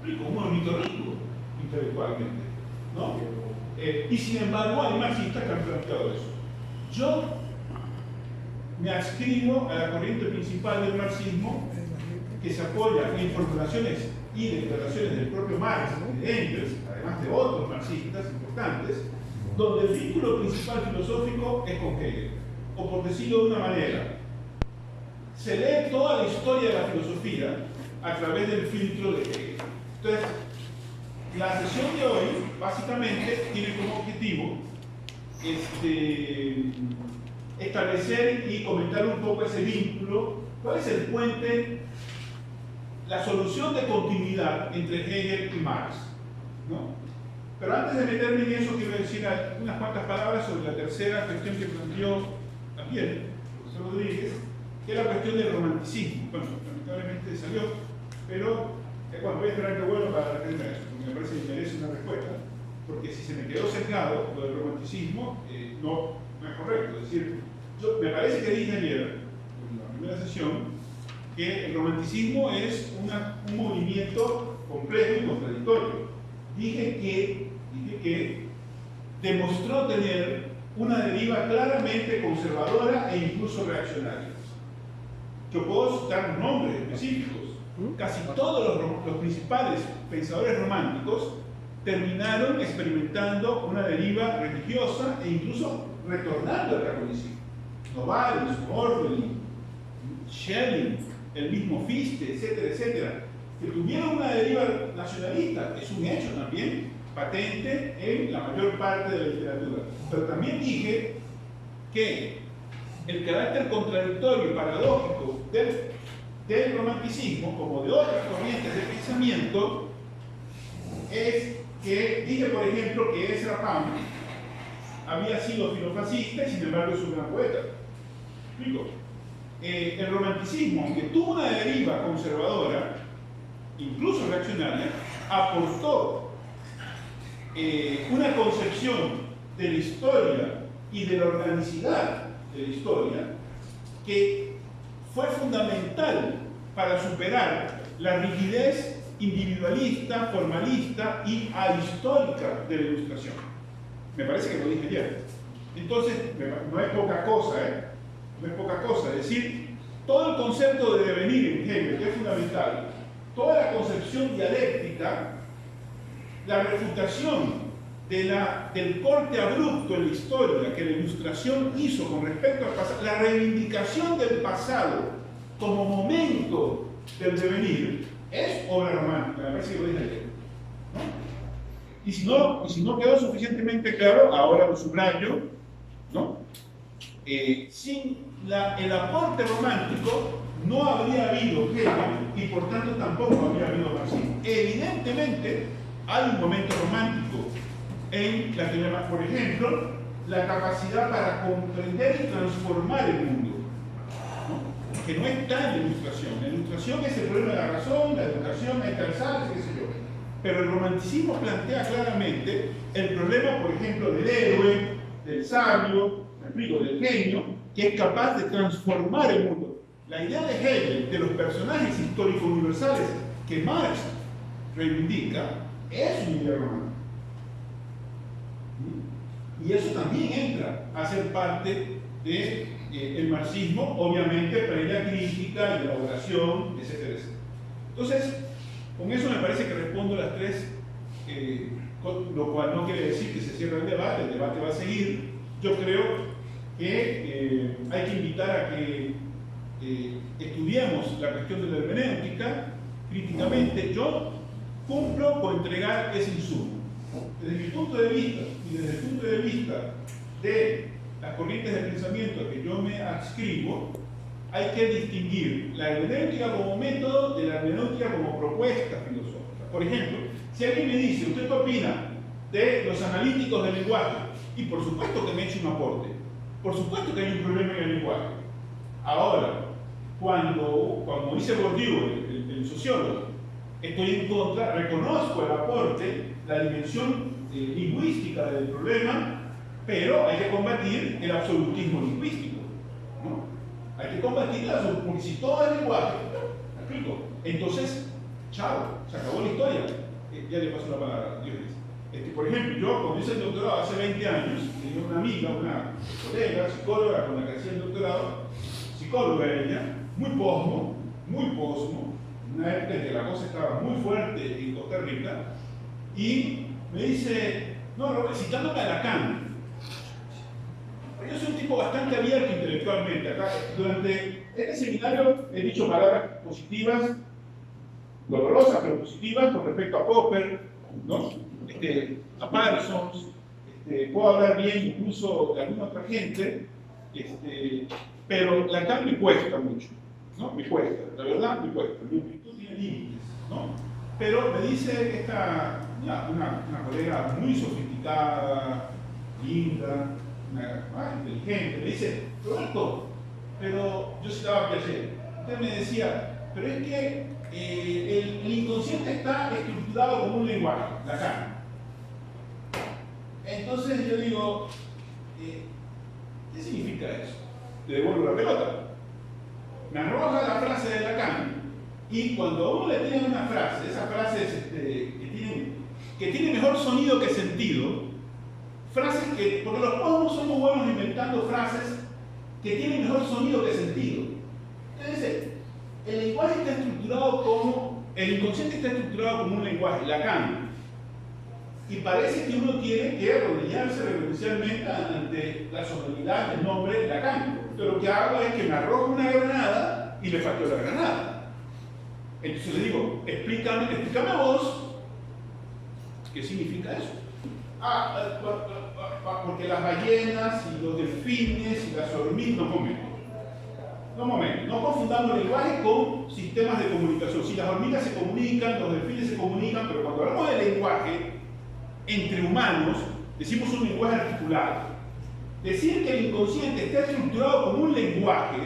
un ornitorrinco intelectualmente, ¿no? Y sin embargo hay marxistas que han planteado eso. Yo me adscribo a la corriente principal del marxismo, que se apoya en formulaciones y declaraciones del propio Marx y de Engels, además de otros marxistas importantes, donde el vínculo principal filosófico es con Hegel. O por decirlo de una manera, se lee toda la historia de la filosofía a través del filtro de Hegel. Entonces, la sesión de hoy, básicamente, tiene como objetivo establecer y comentar un poco ese vínculo. ¿Cuál es el puente, la solución de continuidad entre Hegel y Marx? ¿No? Pero antes de meterme en eso, quiero decir unas cuantas palabras sobre la tercera cuestión que planteó también el profesor Rodríguez, que es la cuestión del romanticismo. Bueno, lamentablemente salió, pero bueno, voy a esperar que vuelva para referirme a eso, porque me parece que merece una respuesta, porque si se me quedó sesgado lo del romanticismo, no es correcto. Es decir, me parece que dije ayer, en la primera sesión, que el romanticismo es un movimiento complejo y contradictorio. Dije que demostró tener una deriva claramente conservadora e incluso reaccionaria. Yo puedo citar nombres específicos. Casi todos los principales pensadores románticos terminaron experimentando una deriva religiosa e incluso retornando al catolicismo. Novalis, Orwell, Schelling, el mismo Fichte, etcétera, etcétera, que tuvieron una deriva nacionalista, es un hecho también patente en la mayor parte de la literatura. Pero también dije que el carácter contradictorio y paradójico del romanticismo, como de otras corrientes de pensamiento, es que dije, por ejemplo, que Ezra Pound había sido filofascista y sin embargo es un gran poeta. ¿Explico? El romanticismo, aunque tuvo una deriva conservadora, incluso reaccionaria, aportó una concepción de la historia y de la organicidad de la historia que fue fundamental para superar la rigidez individualista, formalista y ahistórica de la Ilustración. Me parece que lo dije ayer. Entonces, no es poca cosa, no es poca cosa. Es decir, todo el concepto de devenir en Hegel, que es fundamental, toda la concepción dialéctica, la refutación del corte abrupto en la historia que la Ilustración hizo con respecto al pasado, la reivindicación del pasado como momento del devenir, es obra romántica. Me parece que lo dije ayer, ¿no? Y si no quedó suficientemente claro, ahora lo subrayo, ¿no? Sin el aporte romántico no habría habido Hegel y por tanto tampoco habría habido marxismo. Evidentemente hay un momento romántico en la teoría, por ejemplo, la capacidad para comprender y transformar el mundo, ¿no? Que no está en la Ilustración. La Ilustración es el problema de la razón, la educación, hay calzadas, qué sé yo. Pero el romanticismo plantea claramente el problema, por ejemplo, del héroe, del sabio, del genio, que es capaz de transformar el mundo. La idea de Hegel, de los personajes históricos universales que Marx reivindica, es una idea romántica. Y eso también entra a ser parte del marxismo, obviamente previa crítica, elaboración, etcétera, etcétera. Entonces, con eso me parece que respondo a las tres, lo cual no quiere decir que se cierre el debate va a seguir. Yo creo que hay que invitar a que estudiemos la cuestión de la hermenéutica críticamente. Yo cumplo con entregar ese insumo. Desde mi punto de vista y desde el punto de vista de las corrientes de pensamiento a que yo me adscribo, hay que distinguir la hermenéutica como método de la hermenéutica como propuesta filosófica. Por ejemplo, si alguien me dice, ¿usted qué opina de los analíticos del lenguaje? Y por supuesto que me he hecho un aporte. Por supuesto que hay un problema en el lenguaje. Ahora, cuando dice Bourdieu, el sociólogo, estoy en contra, reconozco el aporte, la dimensión lingüística del problema, pero hay que combatir el absolutismo lingüístico, ¿no? Hay que combatir porque si todo es lenguaje, ¿me explico? Entonces, chao, se acabó la historia. Ya le paso la palabra, Dios dice. Por ejemplo, yo cuando hice el doctorado hace 20 años, tenía una amiga, una colega, psicóloga con la que hacía el doctorado, psicóloga ella, muy posmo, una época en que la cosa estaba muy fuerte en Costa Rica, y me dice, no, Robert, citándome a Lacan. Yo soy un tipo bastante abierto intelectualmente. Acá, durante este seminario he dicho palabras positivas, dolorosas pero positivas, con respecto a Popper, ¿no? A Parsons, puedo hablar bien incluso de alguna otra gente, pero Lacan me cuesta mucho, ¿no? Me cuesta, la verdad me cuesta, mi virtud tiene límites, ¿no? Pero me dice una colega muy sofisticada, linda, inteligente, me dice, Roberto, pero yo citaba a Piaget, usted me decía, pero es que el inconsciente está estructurado como un lenguaje, Lacan. Entonces yo digo, ¿qué significa eso? Le devuelvo la pelota. Me arroja la frase de Lacan, y cuando a uno le tiene una frase, esas frases que tienen mejor sonido que sentido, frases porque los posmos somos buenos inventando frases que tienen mejor sonido que sentido. Entonces, el lenguaje está estructurado el inconsciente está estructurado como un lenguaje, Lacan. Y parece que uno tiene que arrodillarse reverencialmente ante la solemnidad del nombre Lacan. Pero lo que hago es que me arrojo una granada y le falló la granada. Entonces le digo, explícame vos qué significa eso. Porque las ballenas y los delfines y las hormigas, no confundamos el lenguaje con sistemas de comunicación. Si las hormigas se comunican, los delfines se comunican, pero cuando hablamos de lenguaje entre humanos, decimos un lenguaje articulado. Decir que el inconsciente está estructurado como un lenguaje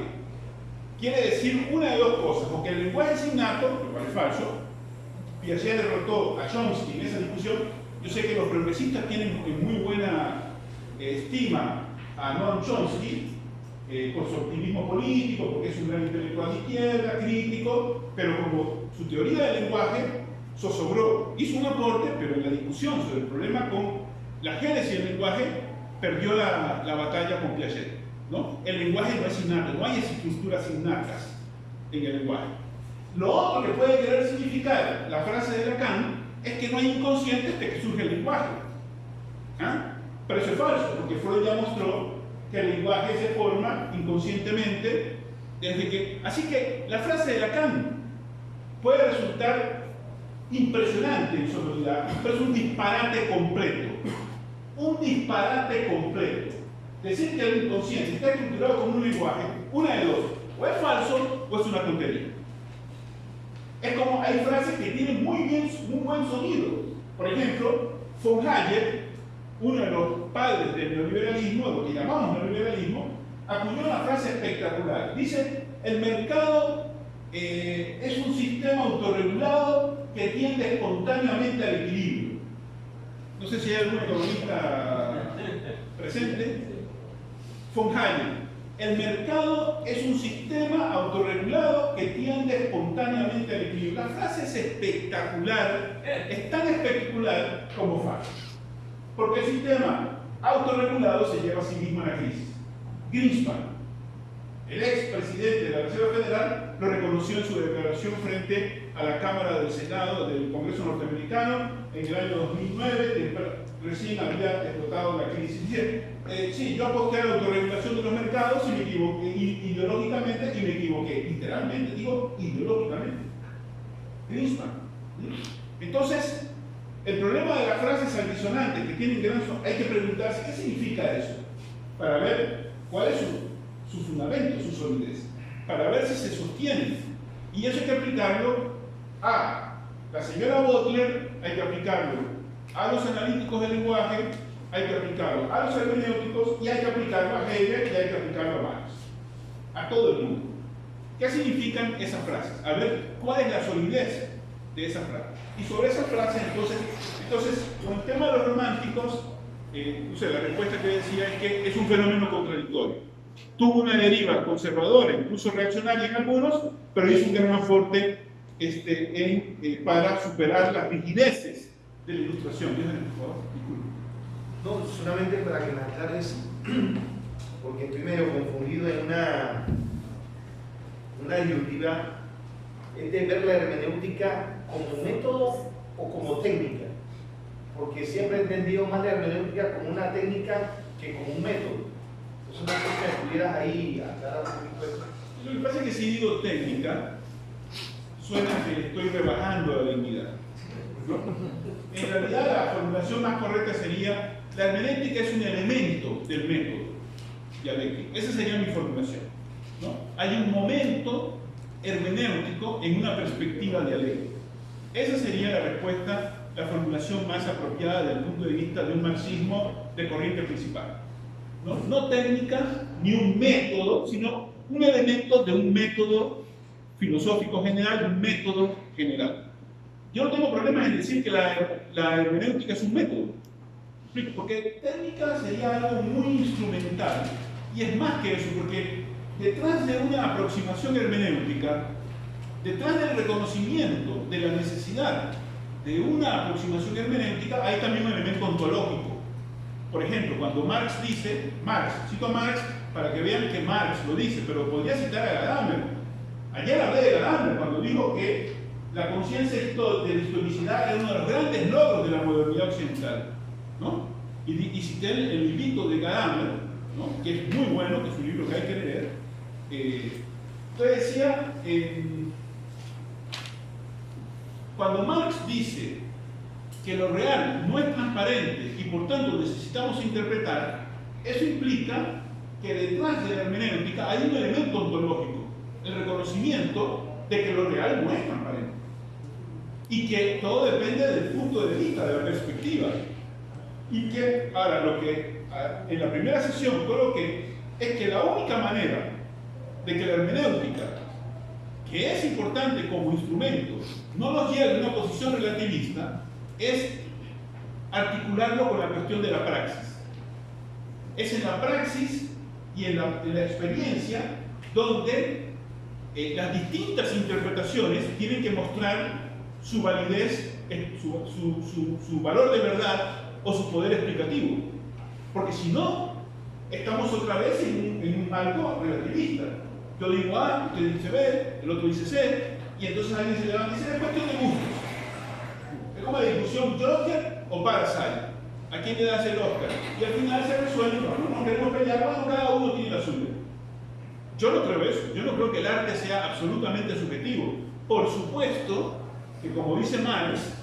quiere decir una de dos cosas, porque el lenguaje es innato, lo cual es falso. Piaget derrotó a Chomsky en esa discusión. Yo sé que los progresistas tienen en muy buena estima a Noam Chomsky por su optimismo político, porque es un gran intelectual de izquierda, crítico, pero como su teoría del lenguaje zozobró, hizo un aporte, pero en la discusión sobre el problema con la génesis del lenguaje perdió la batalla con Piaget, ¿no? El lenguaje no es innato, no hay estructuras innatas en el lenguaje. Lo otro que puede querer significar la frase de Lacan es que no hay inconsciente hasta que surge el lenguaje. Pero eso es falso, porque Freud ya mostró que el lenguaje se forma inconscientemente desde que... Así que la frase de Lacan puede resultar impresionante en sonoridad, pero es un disparate completo. Un disparate completo. Decir que el inconsciente está estructurado como un lenguaje, una de dos, o es falso o es una tontería. Es como hay frases que tienen muy buen sonido. Por ejemplo, von Hayek, uno de los padres del neoliberalismo, lo que llamamos neoliberalismo, acuñó una frase espectacular. Dice, el mercado es un sistema autorregulado que tiende espontáneamente al equilibrio. No sé si hay algún economista presente. Von Hayek. El mercado es un sistema autorregulado que tiende espontáneamente al equilibrio. La frase es espectacular, es tan espectacular como falsa. Porque el sistema autorregulado se lleva a sí mismo a la crisis. Greenspan, el expresidente de la Reserva Federal, lo reconoció en su declaración frente a la Cámara del Senado del Congreso norteamericano en el año 2009, recién había explotado la crisis. Dice, sí, yo aposté a la autorregulación de los mercados y me equivoqué ideológicamente, y me equivoqué literalmente, digo ideológicamente. Greenspan. Entonces, el problema de las frases altisonantes que tienen gran hay que preguntarse qué significa eso, para ver cuál es su fundamento, su solidez, para ver si se sostiene. Y eso hay que aplicarlo a la señora Butler, hay que aplicarlo a los analíticos del lenguaje, hay que aplicarlo a los hermenéuticos, y hay que aplicarlo a Hegel, y hay que aplicarlo a Marx, a todo el mundo. ¿Qué significan esas frases? A ver cuál es la solidez de esas frases. Y sobre esas frases, entonces con el tema de los románticos, la respuesta que decía es que es un fenómeno contradictorio. Tuvo una deriva conservadora, incluso reaccionaria en algunos, pero hizo un gran aporte para superar las rigideces de la ilustración. Dígame, por favor. No, solamente para que me aclares, porque estoy medio confundido en una disyuntiva, es de ver la hermenéutica como método o como técnica, porque siempre he entendido más la hermenéutica como una técnica que como un método. Entonces, no sé si me pudieras ahí aclarar un poquito eso. Lo que pasa es que si digo técnica, suena que estoy rebajando la dignidad, ¿no? En realidad la formulación más correcta sería: la hermenéutica es un elemento del método dialéctico. Esa sería mi formulación, ¿no? Hay un momento hermenéutico en una perspectiva dialéctica. Esa sería la respuesta, la formulación más apropiada desde el punto de vista de un marxismo de corriente principal. No técnica ni un método, sino un elemento de un método filosófico general, un método general. Yo no tengo problemas en decir que la hermenéutica es un método, porque técnica sería algo muy instrumental, y es más que eso, porque detrás de una aproximación hermenéutica, detrás del reconocimiento de la necesidad de una aproximación hermenéutica, hay también un elemento ontológico. Por ejemplo, cuando Marx dice, cito a Marx para que vean que Marx lo dice, pero podría citar a Gadamer. Ayer hablé de Gadamer cuando dijo que la conciencia de la historicidad es uno de los grandes logros de la modernidad occidental, ¿no? Y cité el librito de Gadamer, ¿no? Que es muy bueno, que es un libro que hay que leer. Entonces decía, cuando Marx dice que lo real no es transparente y por tanto necesitamos interpretar, eso implica que detrás de la hermenéutica hay un elemento ontológico, el reconocimiento de que lo real no es transparente y que todo depende del punto de vista, de la perspectiva. Y que ahora lo que en la primera sesión coloqué es que la única manera de que la hermenéutica, que es importante como instrumento, no nos lleve a una posición relativista es articularlo con la cuestión de la praxis. Es en la praxis y en la experiencia donde las distintas interpretaciones tienen que mostrar su validez, su valor de verdad o su poder explicativo. Porque si no, estamos otra vez en un marco relativista. Yo digo A, usted dice B, el otro dice C, y entonces alguien se levanta y dice: es cuestión de gustos. Es como la discusión Joker o Parasite. ¿A quién le das el Oscar? Y al final se resuelve: no queremos pelear, bueno, cada uno tiene la suya. Yo no creo eso. Yo no creo que el arte sea absolutamente subjetivo. Por supuesto que, como dice Marx,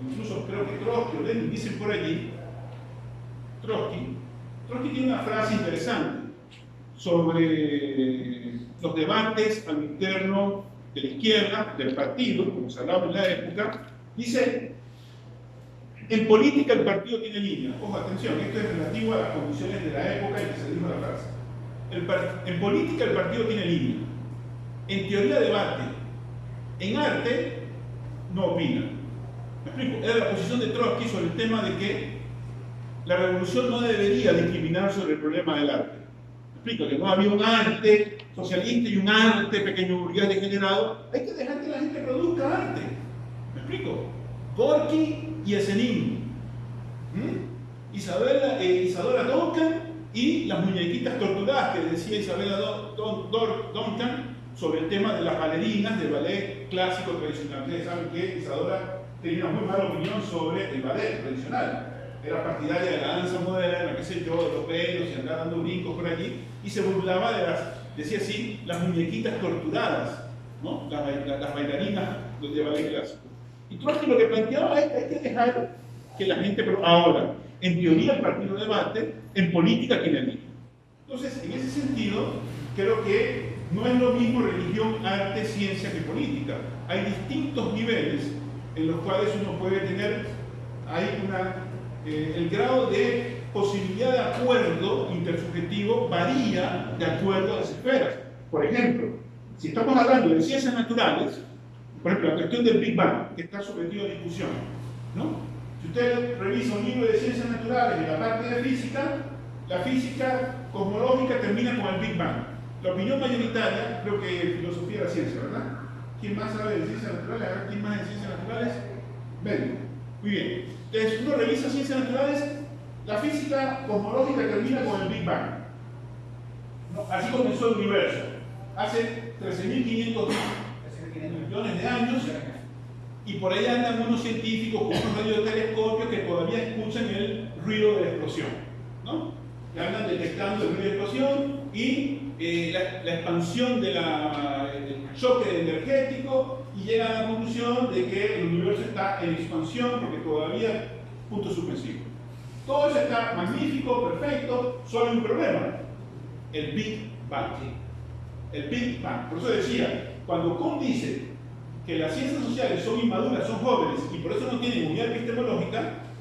incluso creo que Trotsky o Lenin dicen por allí, Trotsky tiene una frase interesante sobre los debates al interno de la izquierda, del partido, como se hablaba en la época. Dice: en política el partido tiene línea. Ojo, atención, esto es relativo a las condiciones de la época en que se dijo la frase. En política el partido tiene línea. En teoría debate. En arte no opina. ¿Me explico? Era la posición de Trotsky sobre el tema de que la revolución no debería discriminar sobre el problema del arte. ¿Me explico? Que no había un arte socialista y un arte pequeño burgués degenerado. Hay que dejar que la gente produzca arte. ¿Me explico? Gorky y Esenín, Isadora Duncan y las muñequitas torturadas que decía Isabella Duncan sobre el tema de las bailarinas del ballet clásico tradicional. Ustedes saben que Isadora tenía una muy mala opinión sobre el ballet tradicional. Era partidaria de la danza moderna, qué sé yo, de los pelos y andar dando brincos por allí, y se burlaba de decía así, las muñequitas torturadas, ¿no? Las bailarinas de ballet clásico. Y Trotsky lo que planteaba es que hay que dejar que la gente, pero ahora, en teoría el partido debate, en política tiene línea. Entonces, en ese sentido, creo que no es lo mismo religión, arte, ciencia que política. Hay distintos niveles en los cuales uno puede tener, el grado de posibilidad de acuerdo intersubjetivo varía de acuerdo a las esferas. Por ejemplo, si estamos hablando de ciencias naturales, por ejemplo, la cuestión del Big Bang, que está sometido a discusión, ¿no? Si usted revisa un libro de ciencias naturales en la parte de física, la física cosmológica termina con el Big Bang. La opinión mayoritaria, creo que filosofía de la ciencia, ¿verdad? ¿Quién más sabe de ciencias naturales? A ver, ¿quién más de ciencias naturales? Ven, muy bien. Entonces, uno revisa ciencias naturales, la física cosmológica termina con el Big Bang. ¿No? Así comenzó el universo. Hace 13.500 millones de años, y por ahí andan unos científicos con unos radiotelescopios que todavía escuchan el ruido de la explosión, ¿no? Que andan detectando el ruido de explosión y la expansión del choque energético, y llegan a la conclusión de que el universo está en expansión porque todavía punto suspensivo. Todo eso está magnífico, perfecto, solo hay un problema: el Big Bang. El Big Bang. Por eso decía, cuando Kuhn dice que las ciencias sociales son inmaduras, son jóvenes y por eso no tienen unidad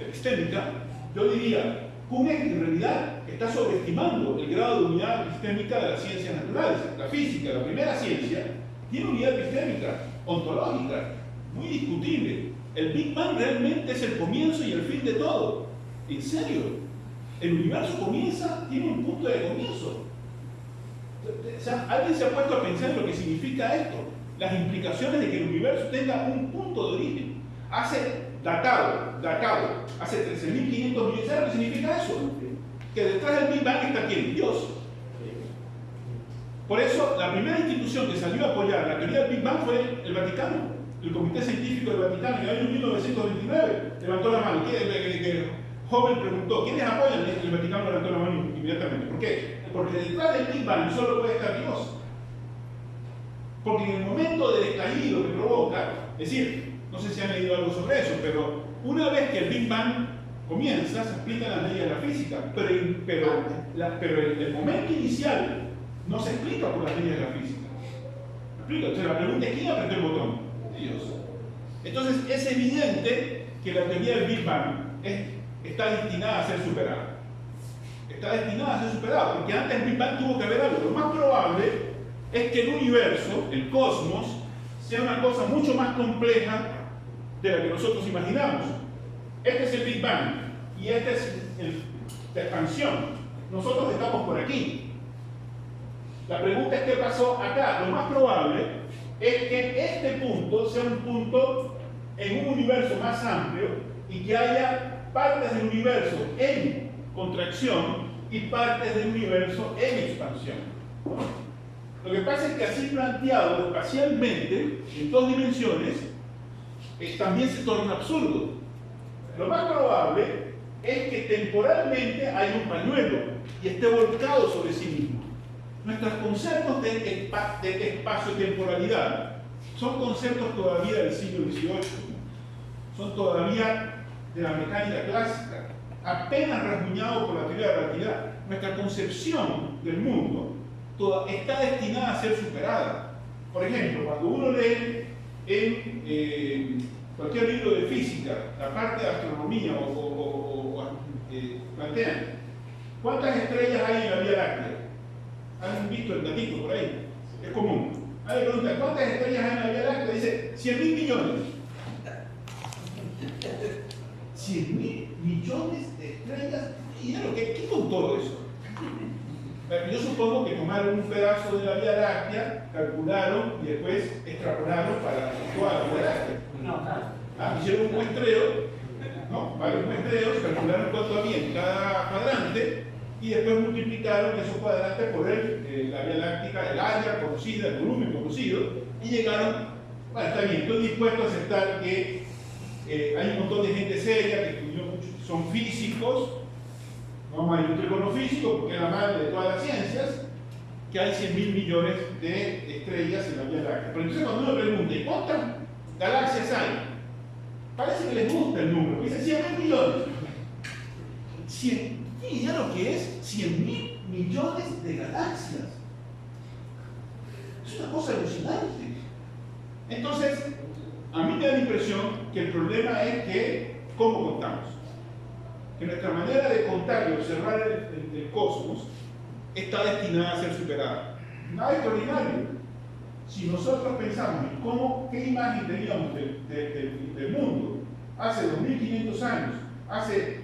epistémica, yo diría, Kuhn en realidad está sobreestimando el grado de unidad epistémica de las ciencias naturales. La física, la primera ciencia, tiene unidad epistémica, ontológica, muy discutible. El Big Bang realmente es el comienzo y el fin de todo. En serio, el universo comienza, tiene un punto de comienzo. O sea, ¿alguien se ha puesto a pensar en lo que significa esto? Las implicaciones de que el universo tenga un punto de origen. Datado, hace 13.500 millones. ¿Sabes lo que significa eso? Que detrás del Big Bang está ¿quién? Dios. Por eso, la primera institución que salió a apoyar la teoría del Big Bang fue el Vaticano. El Comité Científico del Vaticano, en el año 1929, levantó la mano. Joven preguntó, ¿quiénes apoyan? El Vaticano levantó la mano inmediatamente. ¿Por qué? Porque detrás del Big Bang solo puede estar Dios. Porque en el momento del estallido que provoca, es decir, no sé si han leído algo sobre eso, pero una vez que el Big Bang comienza, se aplican las leyes de la física, pero el momento inicial no se explica por las leyes de la física. ¿Me explico? Entonces la pregunta es, ¿quién apretó el botón? Dios. Entonces es evidente que la teoría del Big Bang está destinada a ser superada. Está destinada a ser superada, porque antes del Big Bang tuvo que haber algo. Lo más probable es que el universo, el cosmos, sea una cosa mucho más compleja de la que nosotros imaginamos. Este es el Big Bang y esta es la expansión. Nosotros estamos por aquí. La pregunta es: ¿qué pasó acá? Lo más probable es que este punto sea un punto en un universo más amplio y que haya partes del universo en contracción y partes del universo en expansión. Lo que pasa es que así planteado espacialmente, en dos dimensiones, también se torna absurdo. Lo más probable es que temporalmente hay un pañuelo y esté volcado sobre sí mismo. Nuestros conceptos de espacio-temporalidad son conceptos todavía del siglo XVIII, son todavía de la mecánica clásica, apenas rasguñado por la teoría de la relatividad. Nuestra concepción del mundo está destinada a ser superada. Por ejemplo, cuando uno lee en cualquier libro de física la parte de astronomía plantean ¿cuántas estrellas hay en la Vía Láctea? ¿Han visto el datito por ahí? Es común. Hay pregunta, ¿cuántas estrellas hay en la Vía Láctea? Dice 100.000 millones. 100.000 millones de estrellas. ¿Y qué con todo eso? Yo supongo que tomaron un pedazo de la Vía Láctea, calcularon y después extrapolaron para toda la Vía Láctea. Hicieron un muestreo, varios muestreos, calcularon cuánto había en cada cuadrante y después multiplicaron esos cuadrantes por la Vía Láctea, el área conocida, el volumen conocido, y llegaron, bueno, está bien, estoy dispuesto a aceptar que hay un montón de gente seria que estudió mucho, que son físicos. No vamos a discutir con los físicos porque es la madre de todas las ciencias, que hay 100.000 millones de estrellas en la Vía Láctea. Pero entonces cuando uno pregunta, ¿y cuántas galaxias hay? Parece que les gusta el número, dice 100.000 millones. ¿Y ya lo que es 100.000 millones de galaxias? Es una cosa alucinante. Entonces, a mí me da la impresión que el problema es cómo contamos. Que nuestra manera de contar y observar el cosmos está destinada a ser superada. Nada extraordinario. Si nosotros pensamos en qué imagen teníamos del mundo hace 2.500 años, hace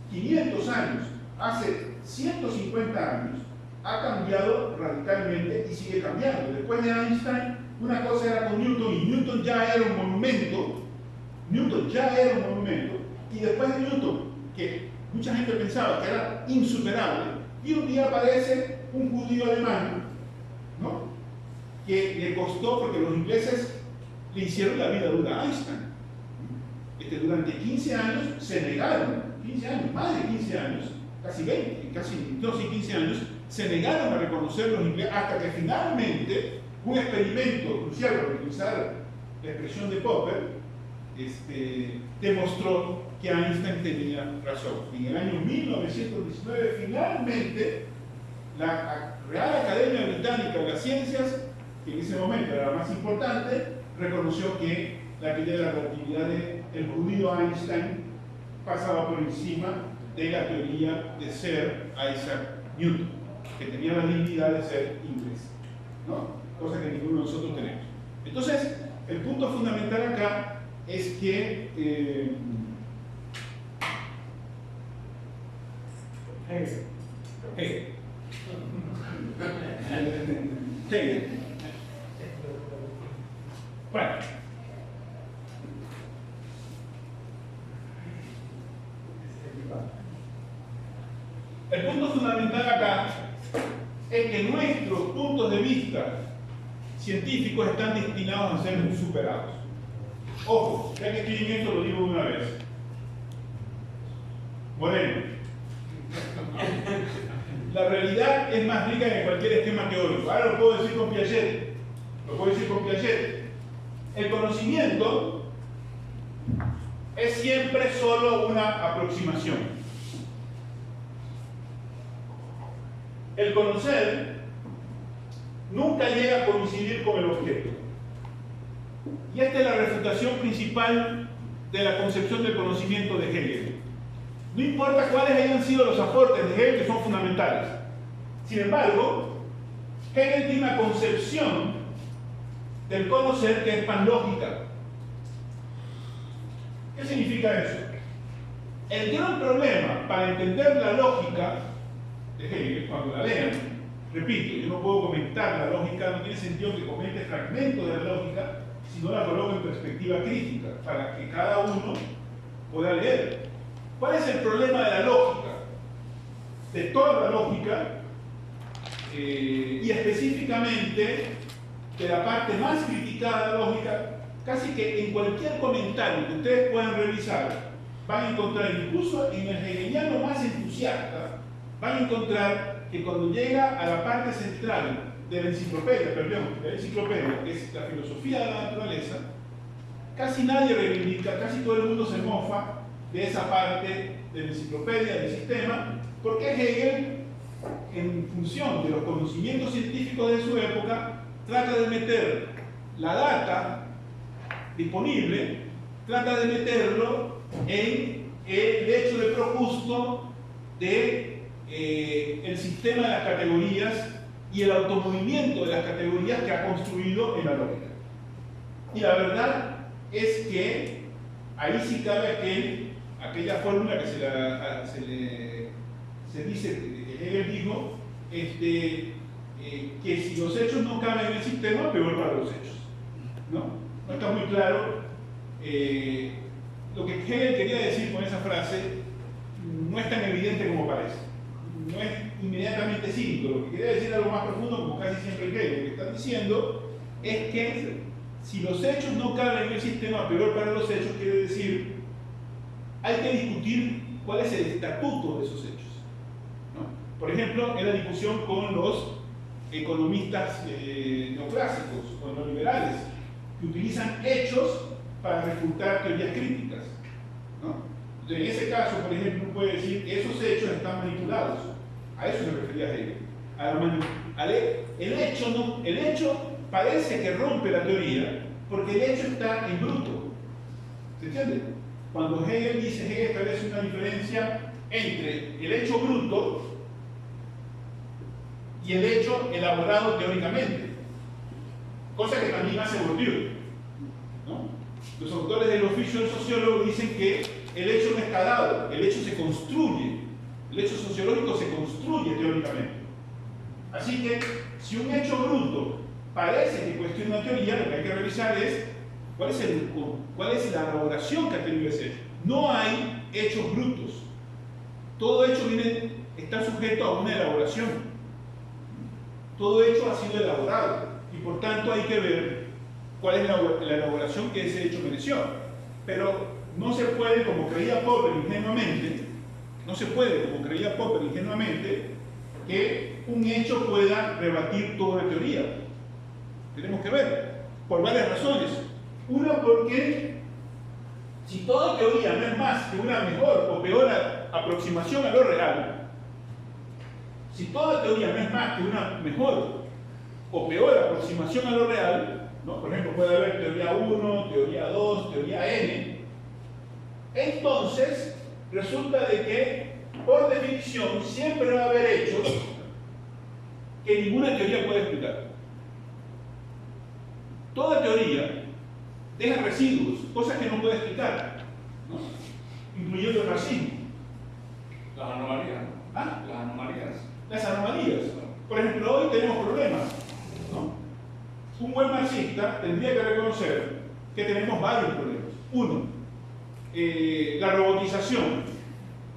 500 años, hace 150 años, ha cambiado radicalmente y sigue cambiando. Después de Einstein una cosa era con Newton, y Newton ya era un monumento, y después de Newton, que mucha gente pensaba que era insuperable, y un día aparece un judío alemán, ¿no?, que le costó, porque los ingleses le hicieron la vida dura a Einstein. Durante 15 años se negaron, 15 años, más de 15 años, casi 20, no, sí, 15 años, se negaron a reconocer los ingleses, hasta que finalmente un experimento crucial, para utilizar la expresión de Popper, demostró que Einstein tenía razón. En el año 1919, finalmente, la Real Academia Británica de las Ciencias, que en ese momento era la más importante, reconoció que la teoría de la relatividad del judío Einstein pasaba por encima de la teoría de Sir Isaac Newton, que tenía la dignidad de ser inglés, ¿no?, cosa que ninguno de nosotros tenemos. Entonces, el punto fundamental acá es que Hegel. Bueno, el punto fundamental acá es que nuestros puntos de vista científicos están destinados a ser superados. Ojo, ya que estoy en esto lo digo una vez. Moreno. La realidad es más rica que cualquier esquema teórico. Ahora lo puedo decir con Piaget. El conocimiento es siempre solo una aproximación. El conocer nunca llega a coincidir con el objeto. Y esta es la refutación principal de la concepción del conocimiento de Hegel. No importa cuáles hayan sido los aportes de Hegel, que son fundamentales. Sin embargo, Hegel tiene una concepción del conocer que es panlógica. ¿Qué significa eso? El gran problema para entender la lógica de Hegel, cuando la lean, repito, yo no puedo comentar la lógica, no tiene sentido que comente fragmentos de la lógica, si no la coloco en perspectiva crítica, para que cada uno pueda leer. ¿Cuál es el problema de la lógica? De toda la lógica, y específicamente de la parte más criticada de la lógica, casi que en cualquier comentario que ustedes puedan revisar, van a encontrar, incluso en el hegeliano más entusiasta, van a encontrar que cuando llega a la parte central de la enciclopedia, que es la filosofía de la naturaleza, casi nadie reivindica, casi todo el mundo se mofa de esa parte de la enciclopedia del sistema, porque Hegel, en función de los conocimientos científicos de su época, trata de meter la data disponible, trata de meterlo en el hecho de projusto de el sistema de las categorías y el automovimiento de las categorías que ha construido en la lógica. Y la verdad es que ahí sí cabe aquella fórmula que se dice, que Hegel dijo, que si los hechos no caben en el sistema, peor para los hechos. No está muy claro. Lo que Hegel quería decir con esa frase no es tan evidente como parece. No es inmediatamente cínico. Lo que quería decir algo más profundo, como casi siempre Hegel. Lo que está diciendo es que si los hechos no caben en el sistema, peor para los hechos, quiere decir, hay que discutir cuál es el estatuto de esos hechos. Por ejemplo, en la discusión con los economistas neoclásicos o neoliberales, que utilizan hechos para refutar teorías críticas. En ese caso, por ejemplo, uno puede decir que esos hechos están manipulados. A eso se refería Hegel. El hecho parece que rompe la teoría porque el hecho está en bruto. ¿Se entiende? Cuando Hegel establece una diferencia entre el hecho bruto y el hecho elaborado teóricamente, cosa que también hace Bourdieu, ¿no? Los autores del oficio del sociólogo dicen que el hecho no está dado, el hecho se construye, el hecho sociológico se construye teóricamente. Así que si un hecho bruto parece que cuestiona teoría, lo que hay que revisar es cuál es la elaboración que ha tenido ese hecho. No hay hechos brutos. Todo hecho está sujeto a una elaboración. Todo hecho ha sido elaborado y por tanto hay que ver cuál es la elaboración que ese hecho mereció. Pero no se puede, como creía Popper ingenuamente, que un hecho pueda rebatir toda la teoría. Tenemos que ver, por varias razones. Una, porque si toda teoría no es más que una mejor o peor aproximación a lo real, si toda teoría no es más que una mejor o peor aproximación a lo real, ¿no? Por ejemplo, puede haber teoría 1, teoría 2, teoría N, entonces resulta de que, por definición, siempre va a haber hechos que ninguna teoría puede explicar. Toda teoría deja residuos, cosas que no puede explicar, ¿no? Incluyendo el racismo. Las anomalías, ¿no? ¿Ah? Las anomalías. Las anomalías. Por ejemplo, hoy tenemos problemas, ¿no? Un buen marxista tendría que reconocer que tenemos varios problemas. Uno, la robotización.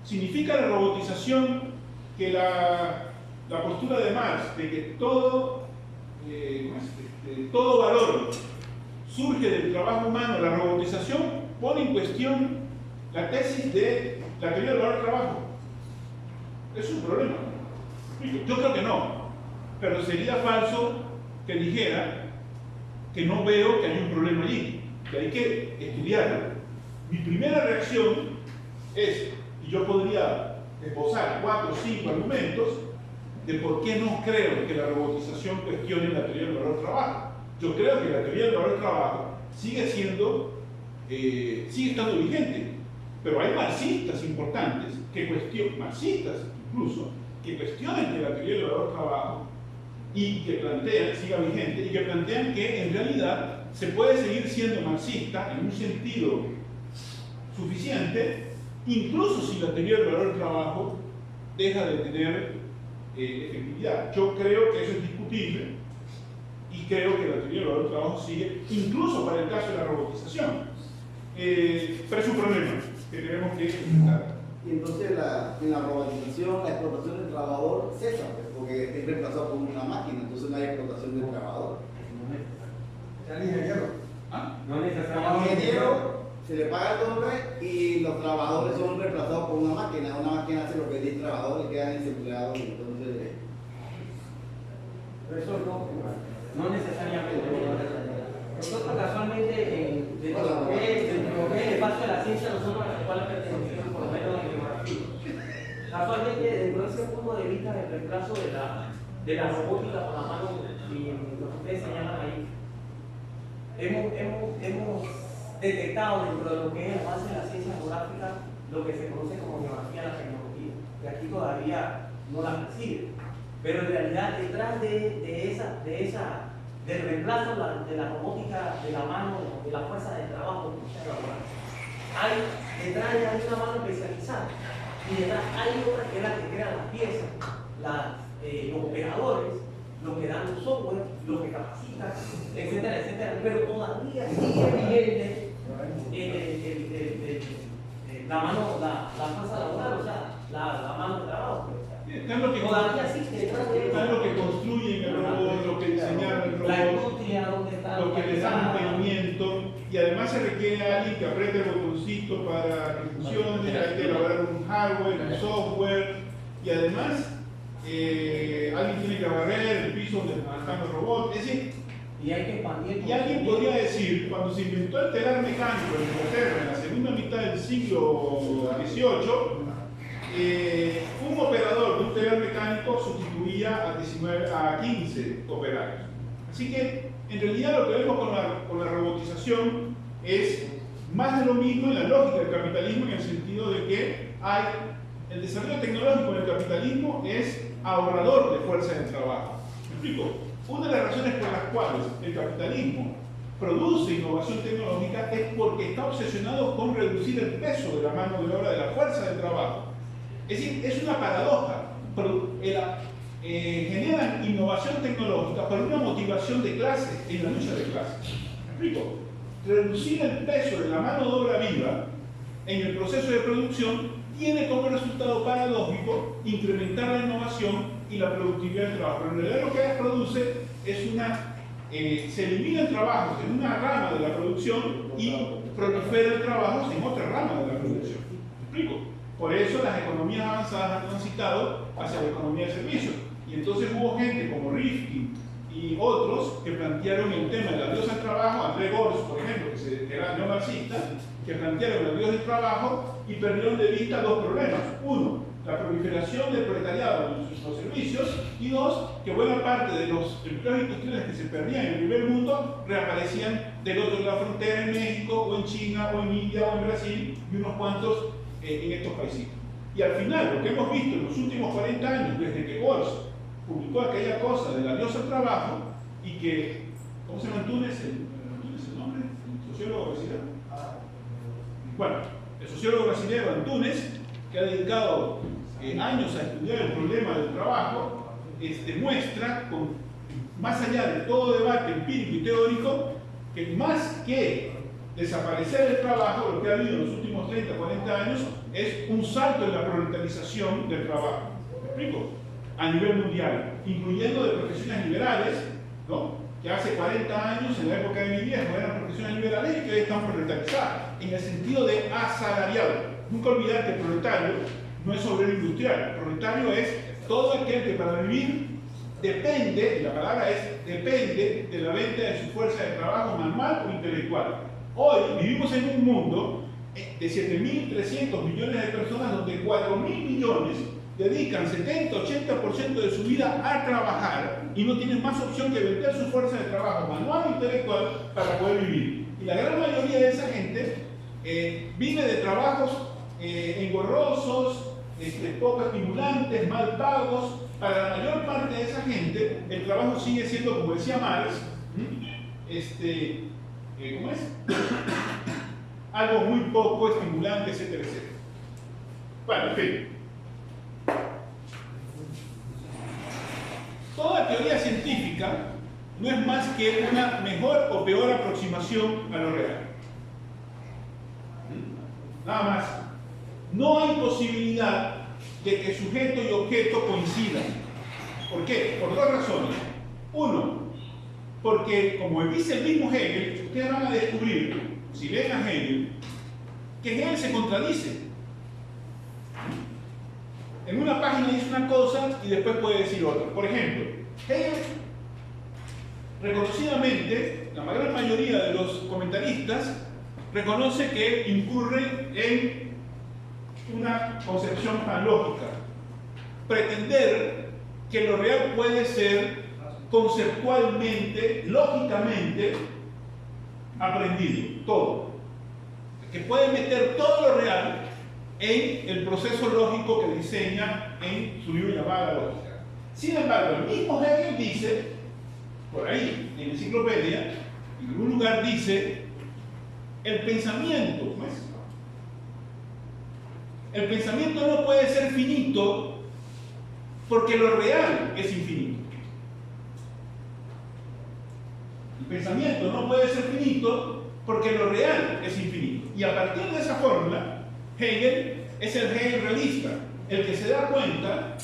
¿Significa la robotización que la postura de Marx de que todo valor surge del trabajo humano, la robotización, pone en cuestión la tesis de la teoría del valor del trabajo? Es un problema. Yo creo que no, pero sería falso que dijera que no veo que hay un problema allí, que hay que estudiarlo. Mi primera reacción es, y yo podría esbozar 4 o 5 argumentos de por qué no creo que la robotización cuestione la teoría del valor del trabajo. Yo creo que la teoría del valor del trabajo sigue estando vigente, pero hay marxistas importantes marxistas incluso, que cuestionan que la teoría del valor del trabajo y que plantean, siga vigente, y que plantean que en realidad se puede seguir siendo marxista en un sentido suficiente, incluso si la teoría del valor del trabajo deja de tener efectividad. Yo creo que eso es discutible y creo que la teoría del valor del trabajo sigue, incluso para el caso de la robotización. Pero es un problema que tenemos que enfrentar. Y entonces en la robotización, la explotación del trabajador cesa, pues, porque es reemplazado por una máquina, entonces no hay explotación del trabajador. El ingeniero. ¿Ah? No Al necesariamente. ingeniero se le paga el doble y los trabajadores son reemplazados por una máquina. Una máquina hace lo que dice el trabajador y quedan desempleados. Entonces, Pero eso no necesariamente. Nosotros casualmente, dentro de lo que es el espacio de la ciencia, nosotros a la cual pertenecemos, por lo menos en geografía, casualmente, dentro de ese punto de vista del reemplazo de la robótica por la mano y lo que ustedes señalan ahí, hemos detectado dentro de lo que es el avance de la ciencia geográfica lo que se conoce como geografía de la tecnología, que aquí todavía no la percibe. Pero en realidad detrás del reemplazo de la robótica de la mano, de la fuerza de trabajo, detrás hay una mano especializada y detrás hay otra que es la que crea las piezas, los operadores, los que dan los software, los que capacitan, etcétera, etcétera. Pero todavía sigue vigente la fuerza laboral, o sea, la mano de trabajo. Está en lo que, Todavía existe, está en lo que construyen el robot, lo que diseñaron el la robot, industria donde está lo que le dan mantenimiento, y además se requiere a alguien que apriete el botoncito para que funcione, hay que elaborar un hardware, un software, y además alguien tiene que barrer el piso donde están los robots. Es decir, y hay que expandir. y alguien podría decir, cuando se inventó el telar mecánico en Inglaterra en la segunda mitad del siglo XVIII, un operador de un telar mecánico sustituía a 15 operarios. Así que, en realidad, lo que vemos con la robotización es más de lo mismo en la lógica del capitalismo, en el sentido de que el desarrollo tecnológico en el capitalismo es ahorrador de fuerza de trabajo. ¿Me explico? Una de las razones por las cuales el capitalismo produce innovación tecnológica es porque está obsesionado con reducir el peso de la mano de obra, de la fuerza de trabajo. Es decir, es una paradoja. generan innovación tecnológica por una motivación de clase, en la lucha de clases. ¿Me explico? Reducir el peso de la mano de obra viva en el proceso de producción tiene como resultado paradójico incrementar la innovación y la productividad del trabajo. Pero en realidad lo que produce es se eliminan trabajos en una rama de la producción y proliferan trabajos en otra rama de la producción. ¿Me explico? Por eso las economías avanzadas han transitado hacia la economía de servicios. Y entonces hubo gente como Rifkin y otros que plantearon el tema del adiós al trabajo, André Gors, por ejemplo, que era neomarxista, que plantearon el adiós del trabajo y perdieron de vista dos problemas. Uno, la proliferación del proletariado en los servicios, y dos, que buena parte de los empleos industriales que se perdían en el primer mundo reaparecían del otro de la frontera, en México, o en China, o en India, o en Brasil, y unos cuantos en estos países. Y al final, lo que hemos visto en los últimos 40 años, desde que Gors publicó aquella cosa del adiós al trabajo, y que, ¿cómo se llama Túnez el nombre? ¿El sociólogo brasileño? Bueno, el sociólogo brasileño Antunes, que ha dedicado años a estudiar el problema del trabajo, muestra, más allá de todo debate empírico y teórico, que más que desaparecer el trabajo, lo que ha habido en los últimos 30, 40 años, es un salto en la proletarización del trabajo. ¿Me explico? A nivel mundial, incluyendo de profesiones liberales, ¿no? Que hace 40 años, en la época de mi viejo, eran profesiones liberales y que hoy están proletarizadas, en el sentido de asalariado. Nunca olvidar que el proletario no es obrero industrial. El proletario es todo aquel que para vivir depende, y la palabra es depende, de la venta de su fuerza de trabajo manual o intelectual. Hoy vivimos en un mundo de 7.300 millones de personas donde 4.000 millones dedican 70-80% de su vida a trabajar y no tienen más opción que vender su fuerza de trabajo manual o intelectual para poder vivir. Y la gran mayoría de esa gente vive de trabajos engorrosos, poco estimulantes, mal pagos. Para la mayor parte de esa gente, el trabajo sigue siendo, como decía Marx, ¿cómo es? Algo muy poco estimulante, etcétera, etcétera. Bueno, en fin. Toda teoría científica no es más que una mejor o peor aproximación a lo real. Nada más. No hay posibilidad de que sujeto y objeto coincidan. ¿Por qué? Por dos razones. Uno, porque como dice el mismo Hegel, ustedes van a descubrir, si leen a Hegel, que Hegel se contradice. En una página dice una cosa y después puede decir otra. Por ejemplo, Hegel, reconocidamente, la gran mayoría de los comentaristas reconoce que incurre en una concepción panlógica. Pretender que lo real puede ser conceptualmente, lógicamente aprendido, todo. Que puede meter todo lo real en el proceso lógico que diseña en su libro llamado La Lógica. Sin embargo, el mismo Hegel dice, por ahí, en la enciclopedia, en algún lugar dice, el pensamiento, pues, el pensamiento no puede ser finito porque lo real es infinito. El pensamiento no puede ser finito porque lo real es infinito. Y a partir de esa fórmula, Hegel es el Hegel realista, el que se da cuenta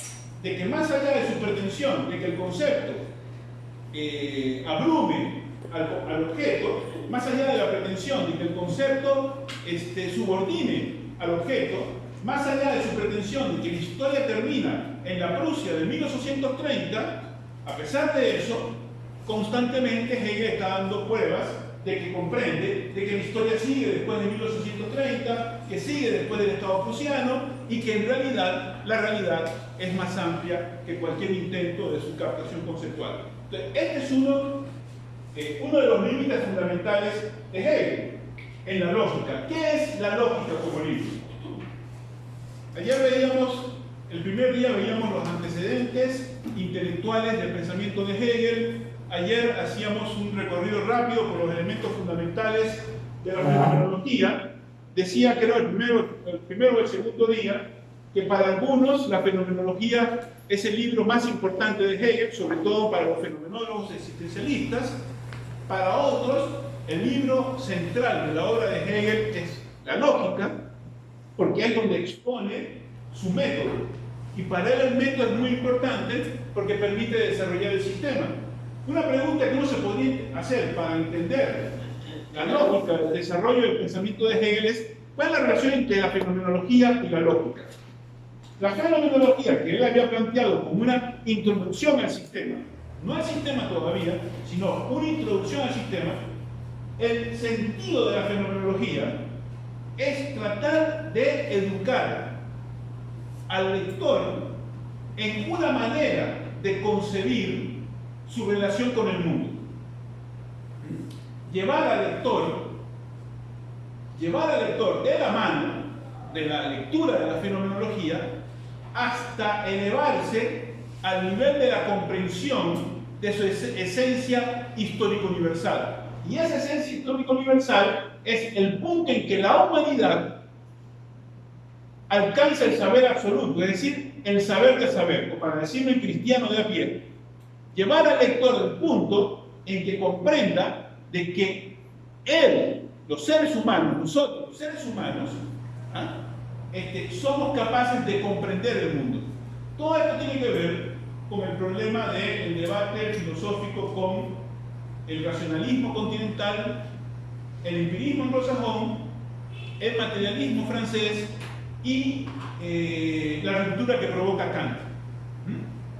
de que más allá de su pretensión de que el concepto abrume al objeto, más allá de la pretensión de que el concepto subordine al objeto, más allá de su pretensión de que la historia termina en la Prusia de 1830, a pesar de eso, constantemente Hegel está dando pruebas de que comprende de que la historia sigue después de 1830, que sigue después del Estado prusiano y que en realidad la realidad es más amplia que cualquier intento de su captación conceptual. Entonces, este es uno de los límites fundamentales de Hegel en la lógica. ¿Qué es la lógica como libro? Ayer el primer día veíamos los antecedentes intelectuales del pensamiento de Hegel. Ayer hacíamos un recorrido rápido por los elementos fundamentales de la fenomenología. Decía, creo, el primero o el segundo día, que para algunos la fenomenología es el libro más importante de Hegel, sobre todo para los fenomenólogos existencialistas. Para otros, el libro central de la obra de Hegel es la lógica, porque es donde expone su método. Y para él el método es muy importante porque permite desarrollar el sistema. Una pregunta que uno se podría hacer para entender la lógica del desarrollo del pensamiento de Hegel es: ¿cuál es la relación entre la fenomenología y la lógica? La fenomenología que él había planteado como una introducción al sistema, no al sistema todavía, sino una introducción al sistema, el sentido de la fenomenología es tratar de educar al lector en una manera de concebir su relación con el mundo. Llevar al lector de la mano de la lectura de la fenomenología hasta elevarse al nivel de la comprensión de su esencia histórico-universal. Y esa esencia histórico-universal es el punto en que la humanidad alcanza el saber absoluto, es decir, el saber de saber, o para decirlo en cristiano de a pie, llevar al lector al punto en que comprenda de que él, los seres humanos, nosotros, los seres humanos, somos capaces de comprender el mundo. Todo esto tiene que ver con el problema del debate filosófico con el racionalismo continental, el empirismo anglosajón, el materialismo francés y la ruptura que provoca Kant.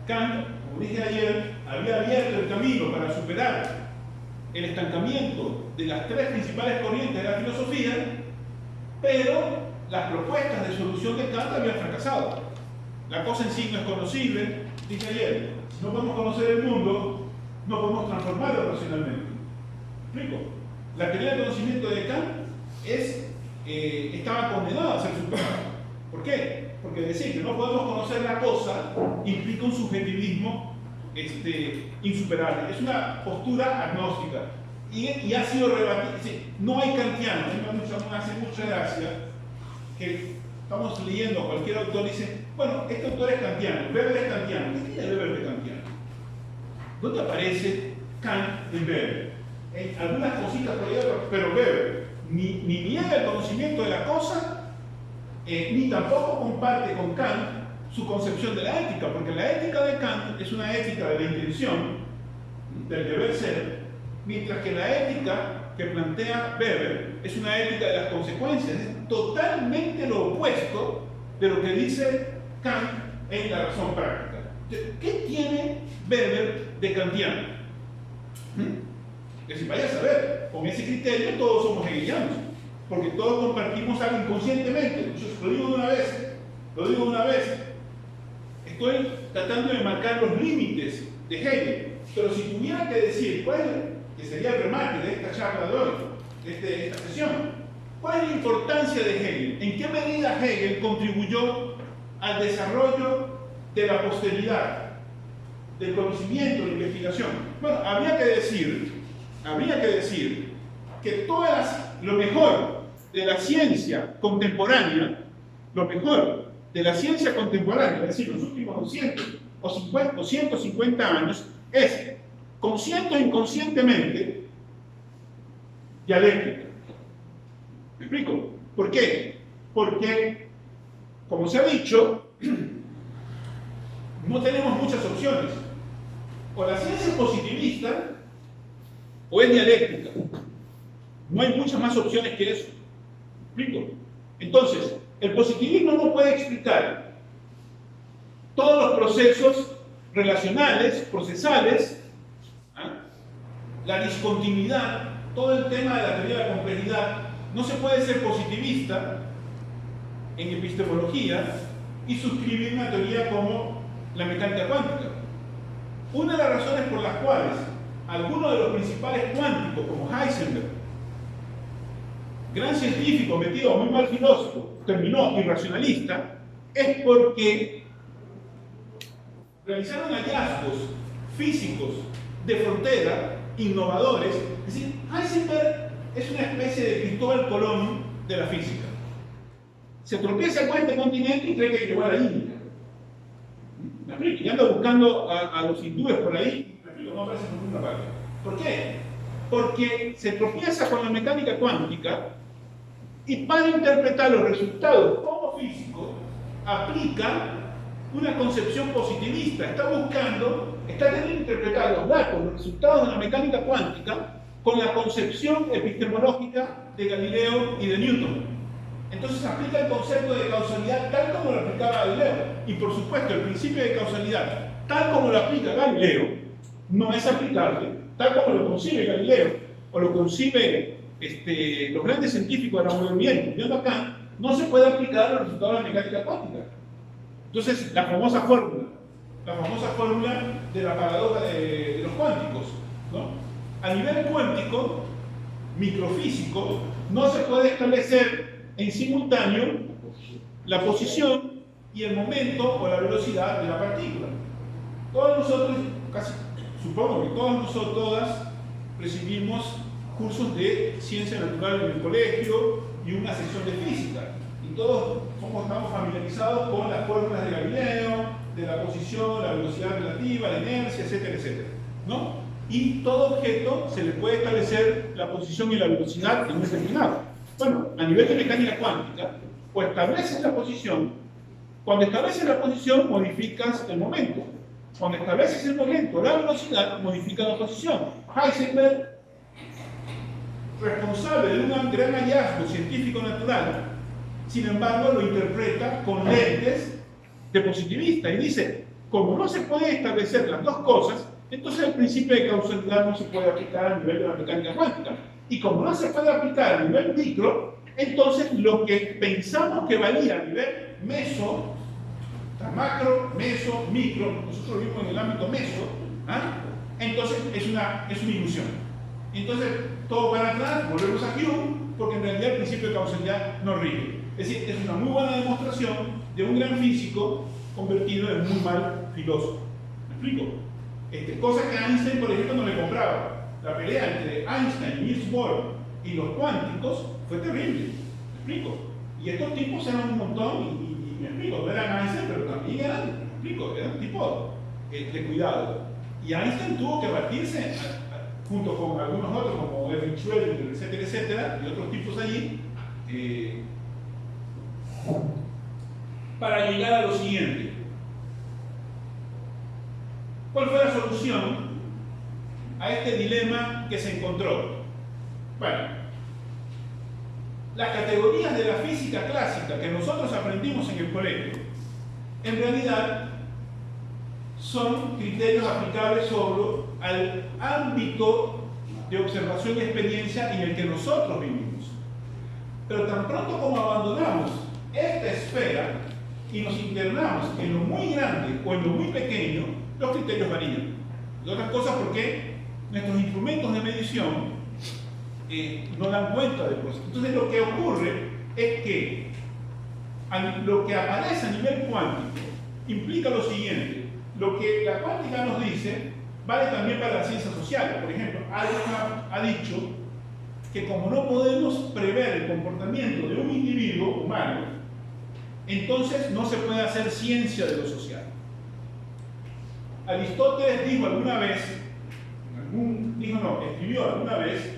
Kant, como dije ayer, había abierto el camino para superar el estancamiento de las tres principales corrientes de la filosofía, pero las propuestas de solución de Kant habían fracasado. La cosa en sí no es conocible, dije ayer. Si no podemos conocer el mundo, no podemos transformarlo racionalmente. ¿Me explico? La teoría del conocimiento de Kant estaba condenada a ser superada. ¿Por qué? Porque decir que no podemos conocer la cosa implica un subjetivismo insuperable. Es una postura agnóstica. Y ha sido rebatida. No hay kantianos. Me hace mucha gracia que estamos leyendo, cualquier autor dice: bueno, este autor es kantiano, Weber es kantiano. ¿Qué tiene Weber de kantiano? ¿Dónde aparece Kant en Weber? Hay algunas cositas por ahí, pero Weber ni niega el conocimiento de la cosa, ni tampoco comparte con Kant su concepción de la ética, porque la ética de Kant es una ética de la intención, del deber ser, mientras que la ética que plantea Weber es una ética de las consecuencias. Es totalmente lo opuesto de lo que dice Kant en la razón práctica. ¿Qué tiene Weber de kantiano? Que si vaya a saber, con ese criterio todos somos hegelianos, porque todos compartimos algo inconscientemente. Yo lo digo de una vez, estoy tratando de marcar los límites de Hegel, pero si tuviera que decir cuál es, que sería el remate de esta charla de hoy, de esta sesión, ¿cuál es la importancia de Hegel? ¿En qué medida Hegel contribuyó al desarrollo de la posteridad, del conocimiento, de la investigación? Bueno, habría que decir que lo mejor de la ciencia contemporánea, es decir, los últimos 200 o 150 años, es, consciente o inconscientemente, dialéctica. ¿Me explico? ¿Por qué? Porque, como se ha dicho, no tenemos muchas opciones. O la ciencia es positivista o es dialéctica. No hay muchas más opciones que eso. ¿Me explico? Entonces, el positivismo no puede explicar todos los procesos relacionales, procesales, la discontinuidad, todo el tema de la teoría de la complejidad. No se puede ser positivista en epistemología y suscribir una teoría como la mecánica cuántica. Una de las razones por las cuales algunos de los principales cuánticos, como Heisenberg, gran científico metido muy mal filósofo, terminó irracionalista, es porque realizaron hallazgos físicos de frontera innovadores. Es decir, Heisenberg es una especie de Cristóbal Colón de la física. se tropieza con este continente y cree que llegó a la India. ¿Me explico? Y anda buscando a los hindúes por ahí, me explico, no aparece por ninguna parte. ¿Por qué? Porque se tropieza con la mecánica cuántica y para interpretar los resultados como físico aplica una concepción positivista. Está teniendo que interpretar los datos, los resultados de la mecánica cuántica con la concepción epistemológica de Galileo y de Newton. Entonces aplica el concepto de causalidad tal como lo aplicaba Galileo. Y por supuesto, el principio de causalidad tal como lo aplica Galileo no es aplicable tal como lo concibe Galileo o lo concibe los grandes científicos de la modernidad, incluyendo acá, no se puede aplicar a los resultados de la mecánica cuántica. Entonces, la famosa fórmula de la paradoja de los cuánticos, ¿no? A nivel cuántico, microfísico, no se puede establecer en simultáneo la posición y el momento o la velocidad de la partícula. Todos nosotros, casi supongo que todas recibimos cursos de ciencia natural en el colegio y una sección de física. Y todos estamos familiarizados con las fórmulas de Galileo, de la posición, la velocidad relativa, la inercia, etcétera, etcétera, ¿no? Y todo objeto se le puede establecer la posición y la velocidad en un determinado. Bueno, a nivel de mecánica cuántica, o estableces la posición, cuando estableces la posición modificas el momento. Cuando estableces el momento, la velocidad modifica la posición. Heisenberg, responsable de un gran hallazgo científico natural, sin embargo lo interpreta con lentes de positivista y dice, como no se puede establecer las dos cosas, entonces el principio de causalidad no se puede aplicar a nivel de la mecánica cuántica. Y como no se puede aplicar a nivel micro, entonces lo que pensamos que valía a nivel meso, macro, meso, micro, nosotros vivimos en el ámbito meso, entonces es una ilusión. Entonces, todo para atrás, volvemos a Hume, porque en realidad el principio de causalidad no rige. Es decir, es una muy buena demostración de un gran físico convertido en muy mal filósofo. ¿Me explico? Cosa que Einstein, por ejemplo, no le compraba. La pelea entre Einstein, Niels Bohr y los cuánticos fue terrible. ¿Me explico? Y estos tipos eran un montón, y me explico, no eran Einstein, pero también eran tipos de cuidado. Y Einstein tuvo que batirse junto con algunos otros, como Erwin Schrödinger, etcétera, etcétera, y otros tipos allí, para llegar a lo siguiente. ¿Cuál fue la solución a este dilema que se encontró? Bueno, las categorías de la física clásica que nosotros aprendimos en el colegio, en realidad son criterios aplicables solo al ámbito de observación y experiencia en el que nosotros vivimos. Pero tan pronto como abandonamos esta esfera y nos internamos en lo muy grande o en lo muy pequeño, los criterios varían. Y otras cosas porque nuestros instrumentos de medición no dan cuenta de cosas. Entonces lo que ocurre es que lo que aparece a nivel cuántico implica lo siguiente. Lo que la cuántica nos dice vale también para las ciencias sociales. Por ejemplo, Abraham ha dicho que como no podemos prever el comportamiento de un individuo humano, entonces no se puede hacer ciencia de lo social. Aristóteles dijo alguna vez, escribió alguna vez,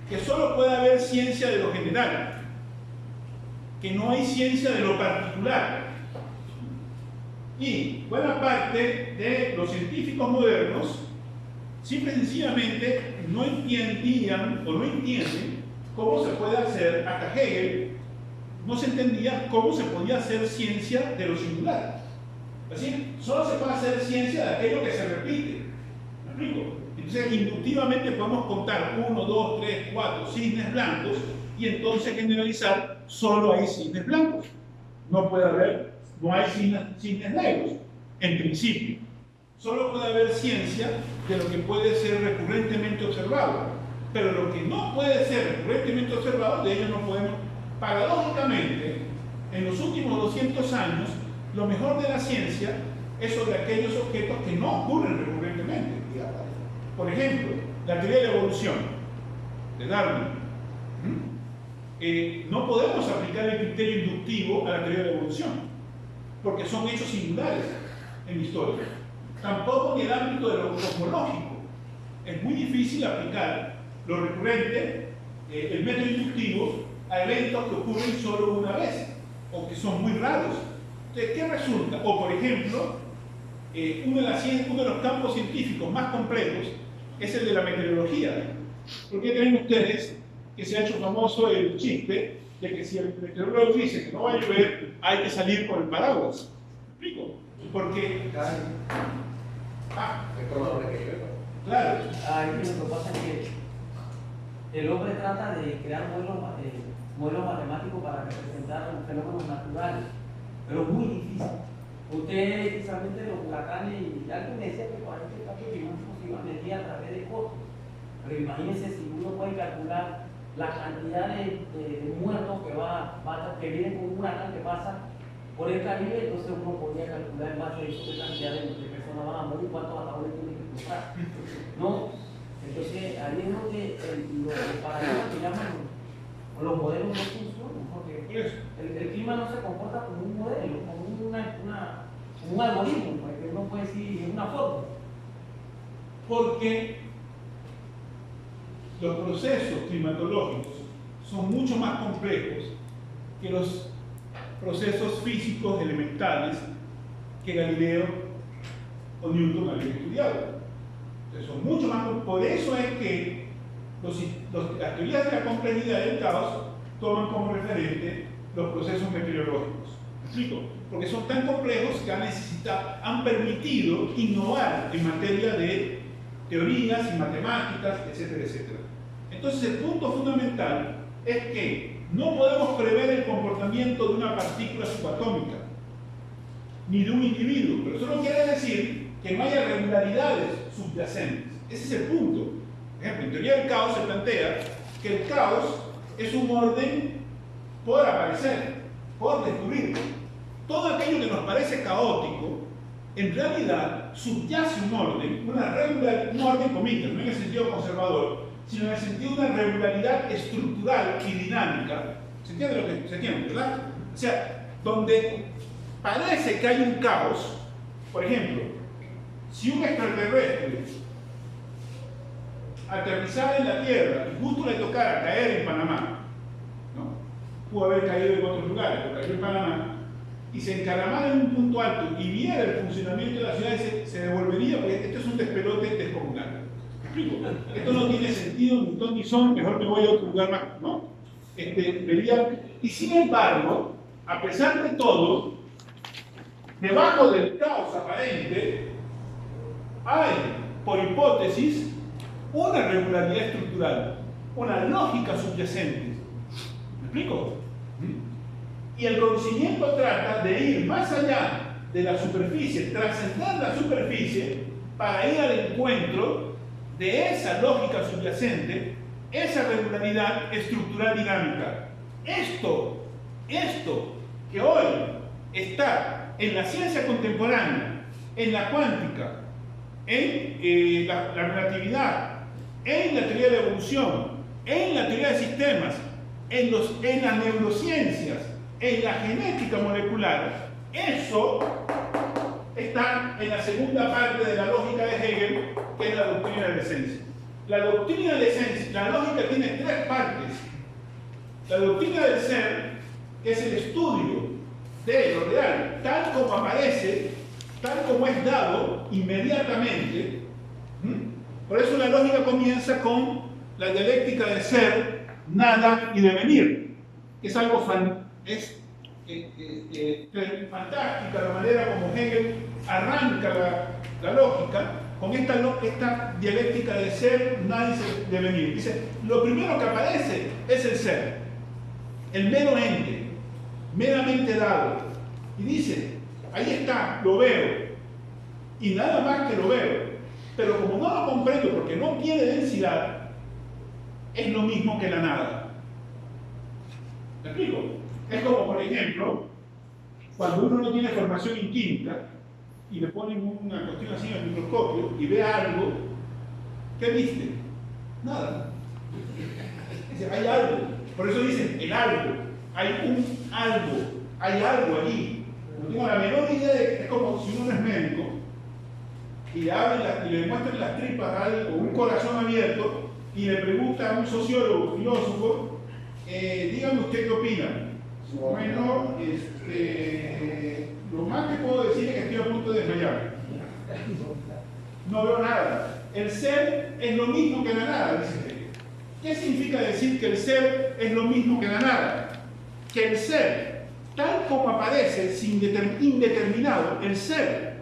que solo puede haber ciencia de lo general, que no hay ciencia de lo particular. Y buena parte de los científicos modernos simple y sencillamente no entendían o no entienden cómo se puede hacer, hasta Hegel no se entendía cómo se podía hacer ciencia de lo singular. Es decir, solo se puede hacer ciencia de aquello que se repite. ¿Me explico? Entonces, inductivamente podemos contar 1, 2, 3, 4 cisnes blancos y entonces generalizar, solo hay cisnes blancos. No hay cisnes negros, en principio. Solo puede haber ciencia de lo que puede ser recurrentemente observado. Pero lo que no puede ser recurrentemente observado, de ello no podemos. Paradójicamente, en los últimos 200 años, lo mejor de la ciencia es sobre aquellos objetos que no ocurren recurrentemente. Por ejemplo, la teoría de la evolución de Darwin. no podemos aplicar el criterio inductivo a la teoría de la evolución, porque son hechos singulares en la historia. Tampoco en el ámbito de lo cosmológico. Es muy difícil aplicar lo recurrente, el método inductivo, a eventos que ocurren solo una vez, o que son muy raros. Entonces, ¿qué resulta? O, por ejemplo, uno de los campos científicos más complejos es el de la meteorología. ¿Por qué creen ustedes que se ha hecho famoso el chiste de que si el meteorólogo dice que no va a llover, hay que salir con el paraguas? ¿Me explico? Porque... Es probable que llueva. Claro. Lo que pasa es que el hombre trata de crear modelos matemáticos para representar fenómenos naturales, pero es muy difícil. Usted, precisamente, los huracanes, y alguien me decía que por este cambio climático se iba a medir a través de costos. Pero imagínense si uno puede calcular la cantidad de muertos que vienen con un huracán que pasa por el Caribe, entonces uno podría calcular en base a eso qué cantidad de personas van a morir, cuántos ataúdes tienen que cruzar. ¿No? Entonces, ahí es donde los paradigmas que llaman los modelos no funcionan, porque el clima no se comporta como un modelo, como un algoritmo, porque uno puede decir una forma. Porque los procesos climatológicos son mucho más complejos que los procesos físicos elementales que Galileo o Newton habían estudiado. Entonces son mucho más complejos. Por eso es que las teorías de la complejidad del caos toman como referente los procesos meteorológicos. ¿Me explico? Porque son tan complejos que han permitido innovar en materia de teorías y matemáticas, etcétera, etcétera. Entonces el punto fundamental es que no podemos prever el comportamiento de una partícula subatómica, ni de un individuo, pero eso no quiere decir que no haya regularidades subyacentes. Ese es el punto. Por ejemplo, en teoría del caos se plantea que el caos es un orden por aparecer, por descubrir. Todo aquello que nos parece caótico, en realidad subyace un orden, un orden, comillas, no en el sentido conservador, sino en el sentido de una regularidad estructural y dinámica. ¿Se entiende lo que se entiende, verdad? O sea, donde parece que hay un caos, por ejemplo, si un extraterrestre aterrizara en la Tierra y justo le tocara caer en Panamá, ¿no? Pudo haber caído en otros lugares, pero cayó en Panamá, y se encaramara en un punto alto y viera el funcionamiento de la ciudad, se devolvería, porque esto es un despelote descomunal. ¿Me explico? Esto no tiene sentido, ni ton ni son, mejor me voy a otro lugar más, ¿no? Vería, y sin embargo, a pesar de todo, debajo del caos aparente, hay, por hipótesis, una regularidad estructural, una lógica subyacente. ¿Me explico? Y el conocimiento trata de ir más allá de la superficie, trascender la superficie, para ir al encuentro de esa lógica subyacente, esa regularidad estructural dinámica. Esto que hoy está en la ciencia contemporánea, en la cuántica, en la relatividad, en la teoría de la evolución, en la teoría de sistemas, en las neurociencias, en la genética molecular, eso está en la segunda parte de la lógica de Hegel, que es la doctrina de la esencia. La doctrina de la esencia, la lógica tiene tres partes. La doctrina del ser, que es el estudio de lo real, tal como aparece, tal como es dado inmediatamente. Por eso la lógica comienza con la dialéctica de ser, nada y devenir, que es algo fantástica la manera como Hegel arranca la lógica con esta dialéctica de ser, nada y devenir. Dice, lo primero que aparece es el ser, el mero ente, meramente dado. Y dice, ahí está, lo veo, y nada más que lo veo. Pero como no lo comprendo porque no tiene densidad, es lo mismo que la nada. ¿Me explico? Es como, por ejemplo, cuando uno no tiene formación en química y le ponen una cuestión así en el microscopio y ve algo, ¿qué viste? Nada. Dice, hay algo. Por eso dicen el algo. Hay algo allí. No tengo la menor idea de que es como si uno no es médico y le muestran las tripas a alguien, o un corazón abierto y le pregunta a un sociólogo, filósofo, dígame usted qué opina. Bueno, lo más que puedo decir es que estoy a punto de desmayar. No veo nada. El ser es lo mismo que la nada, dice Hegel. ¿Qué significa decir que el ser es lo mismo que la nada? Que el ser, tal como aparece, indeterminado, el ser,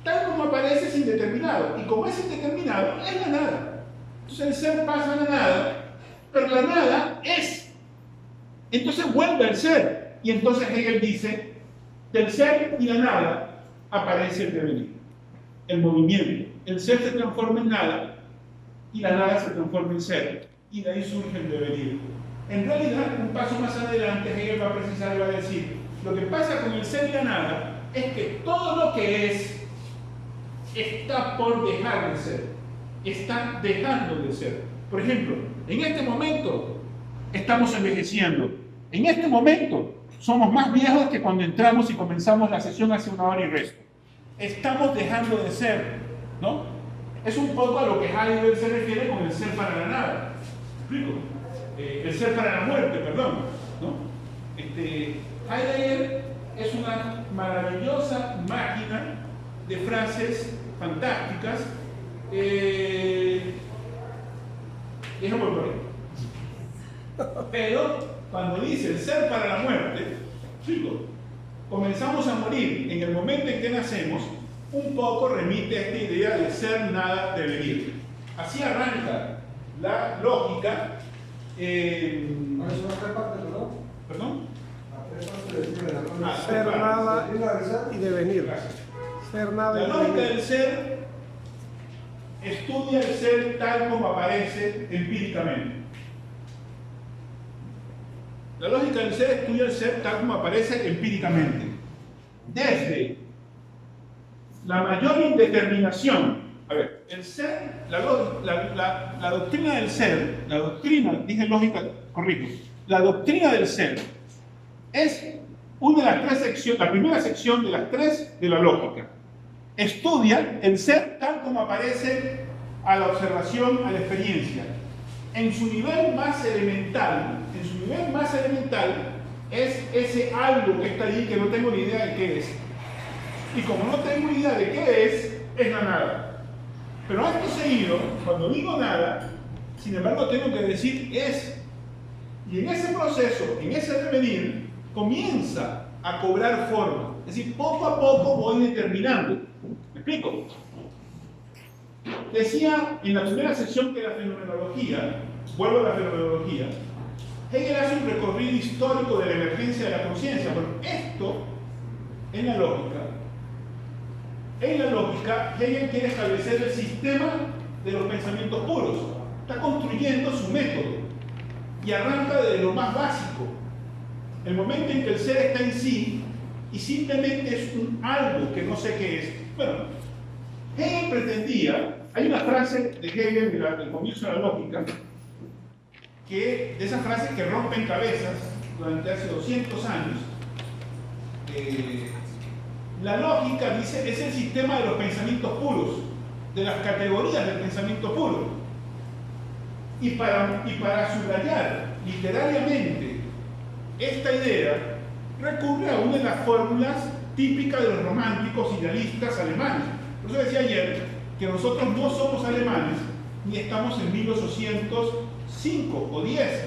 tal como aparece es indeterminado, y como es indeterminado, es la nada. Entonces el ser pasa a la nada, pero la nada es. Entonces vuelve al ser, y entonces Hegel dice, del ser y la nada aparece el devenir, el movimiento. El ser se transforma en nada, y la nada se transforma en ser, y de ahí surge el devenir. En realidad, un paso más adelante, Hegel va a precisar y va a decir, lo que pasa con el ser y la nada es que todo lo que es está por dejar de ser, está dejando de ser. Por ejemplo, en este momento estamos envejeciendo, en este momento somos más viejos que cuando entramos y comenzamos la sesión hace 1 hora y resto. Estamos dejando de ser, ¿no? Es un poco a lo que Heidegger se refiere con el ser para la nada. ¿Me explico? El ser para la muerte, perdón, ¿no? Heidegger es una maravillosa máquina de frases fantásticas. Déjame por ahí. Pero cuando dice el ser para la muerte, chicos, comenzamos a morir en el momento en que nacemos, un poco remite a esta idea de ser, nada, devenir. Así arranca la lógica. ¿Cuáles son las 3 partes, perdón? ¿Perdón? Las 3 partes de la Ser, nada y devenir. Gracias. Ser, nada La y lógica devenir. del ser estudia el ser tal como aparece empíricamente. La lógica del ser estudia el ser tal como aparece empíricamente. Desde la mayor indeterminación. A ver, el ser, la doctrina del ser, la doctrina, dije lógica, corrijo, la doctrina del ser es una de las 3 secciones, la primera sección de las 3 de la lógica. Estudia el ser tal como aparece a la observación, a la experiencia. En su nivel más elemental, es ese algo que está allí que no tengo ni idea de qué es. Y como no tengo idea de qué es la nada. Pero acto seguido, cuando digo nada, sin embargo tengo que decir es. Y en ese proceso, en ese devenir, comienza a cobrar forma. Es decir, poco a poco voy determinando. ¿Me explico? Decía en la primera sección que la fenomenología, vuelvo a la fenomenología, Hegel hace un recorrido histórico de la emergencia de la conciencia. Bueno, esto, en la lógica, Hegel quiere establecer el sistema de los pensamientos puros. Está construyendo su método y arranca desde lo más básico. El momento en que el ser está en sí y simplemente es un algo que no sé qué es. Bueno, Hegel pretendía, hay una frase de Hegel del comienzo de la lógica, de esas frases que rompen cabezas durante hace 200 años. La lógica, dice, es el sistema de los pensamientos puros, de las categorías del pensamiento puro. Y para subrayar literariamente esta idea, recurre a una de las fórmulas típicas de los románticos idealistas alemanes. Por eso decía ayer que nosotros no somos alemanes, ni estamos en 1805 o 10.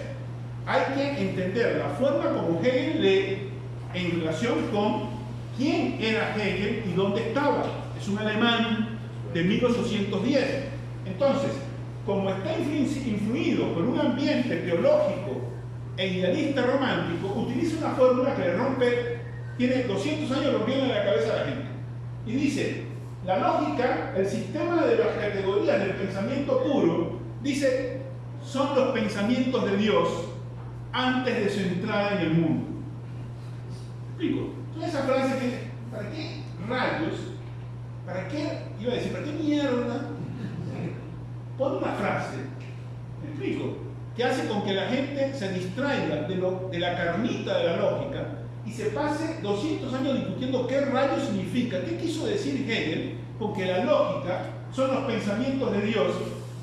Hay que entender la forma como Hegel lee en relación con quién era Hegel y dónde estaba. Es un alemán de 1810. Entonces, como está influido por un ambiente teológico e idealista romántico, utiliza una fórmula que le rompe, tiene 200 años rompiendo la cabeza a la gente. Y dice, la lógica, el sistema de las categorías del pensamiento puro, dice, son los pensamientos de Dios antes de su entrada en el mundo. ¿Me explico? Entonces esa frase que, ¿para qué rayos? ¿Para qué? Iba a decir, ¿para qué mierda? Pon una frase, ¿me explico? que hace con que la gente se distraiga de la carnita de la lógica y se pase 200 años discutiendo qué rayos significa, qué quiso decir Hegel con que la lógica son los pensamientos de Dios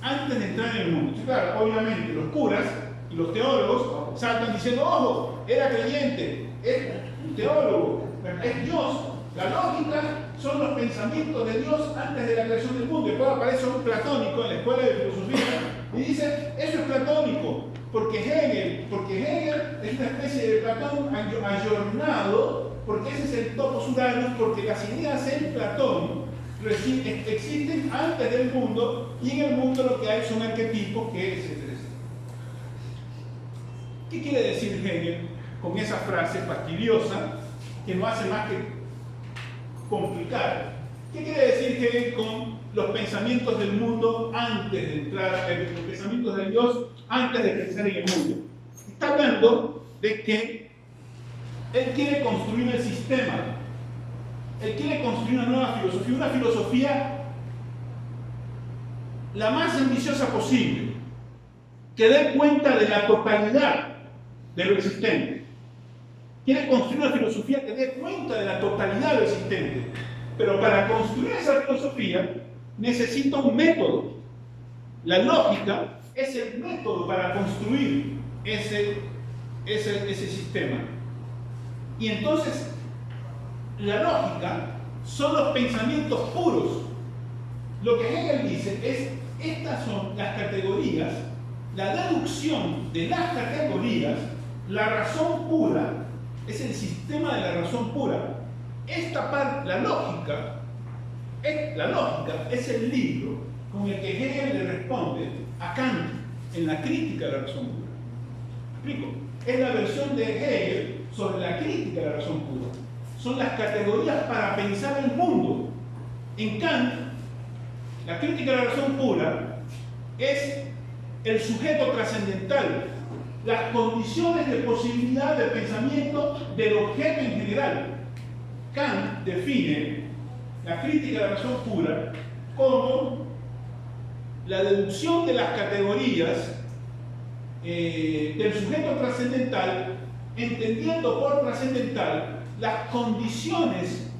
antes de entrar en el mundo. Entonces, claro, obviamente los curas y los teólogos saltan diciendo, ojo, era creyente, es un teólogo, es Dios. La lógica son los pensamientos de Dios antes de la creación del mundo. Después aparece un platónico en la escuela de filosofía y dice, eso es platónico, porque Hegel es una especie de Platón ayornado, porque ese es el topos uranus, porque las ideas en Platón existen antes del mundo y en el mundo lo que hay son arquetipos que etcétera. ¿Qué quiere decir Hegel con esa frase fastidiosa que no hace más que complicar? ¿Qué quiere decir Hegel con los pensamientos del mundo antes de entrar, los pensamientos de Dios antes de pensar en el mundo? Está hablando de que él quiere construir el sistema, él quiere construir una filosofía la más ambiciosa posible, que dé cuenta de la totalidad de lo existente. Quiere construir una filosofía que dé cuenta de la totalidad de lo existente. Pero para construir esa filosofía necesita un método. La lógica es el método para construir ese sistema. Y entonces, la lógica son los pensamientos puros. Lo que Hegel dice es, estas son las categorías, la deducción de las categorías, la razón pura, es el sistema de la razón pura. Esta parte, la lógica es el libro con el que Hegel le responde a Kant en la crítica de la razón pura. ¿Me explico? Es la versión de Hegel sobre la crítica de la razón pura. Son las categorías para pensar el mundo. En Kant, la crítica de la razón pura es el sujeto trascendental, las condiciones de posibilidad de pensamiento del objeto en general. Kant define la crítica de la razón pura como la deducción de las categorías del sujeto trascendental, entendiendo por trascendental las condiciones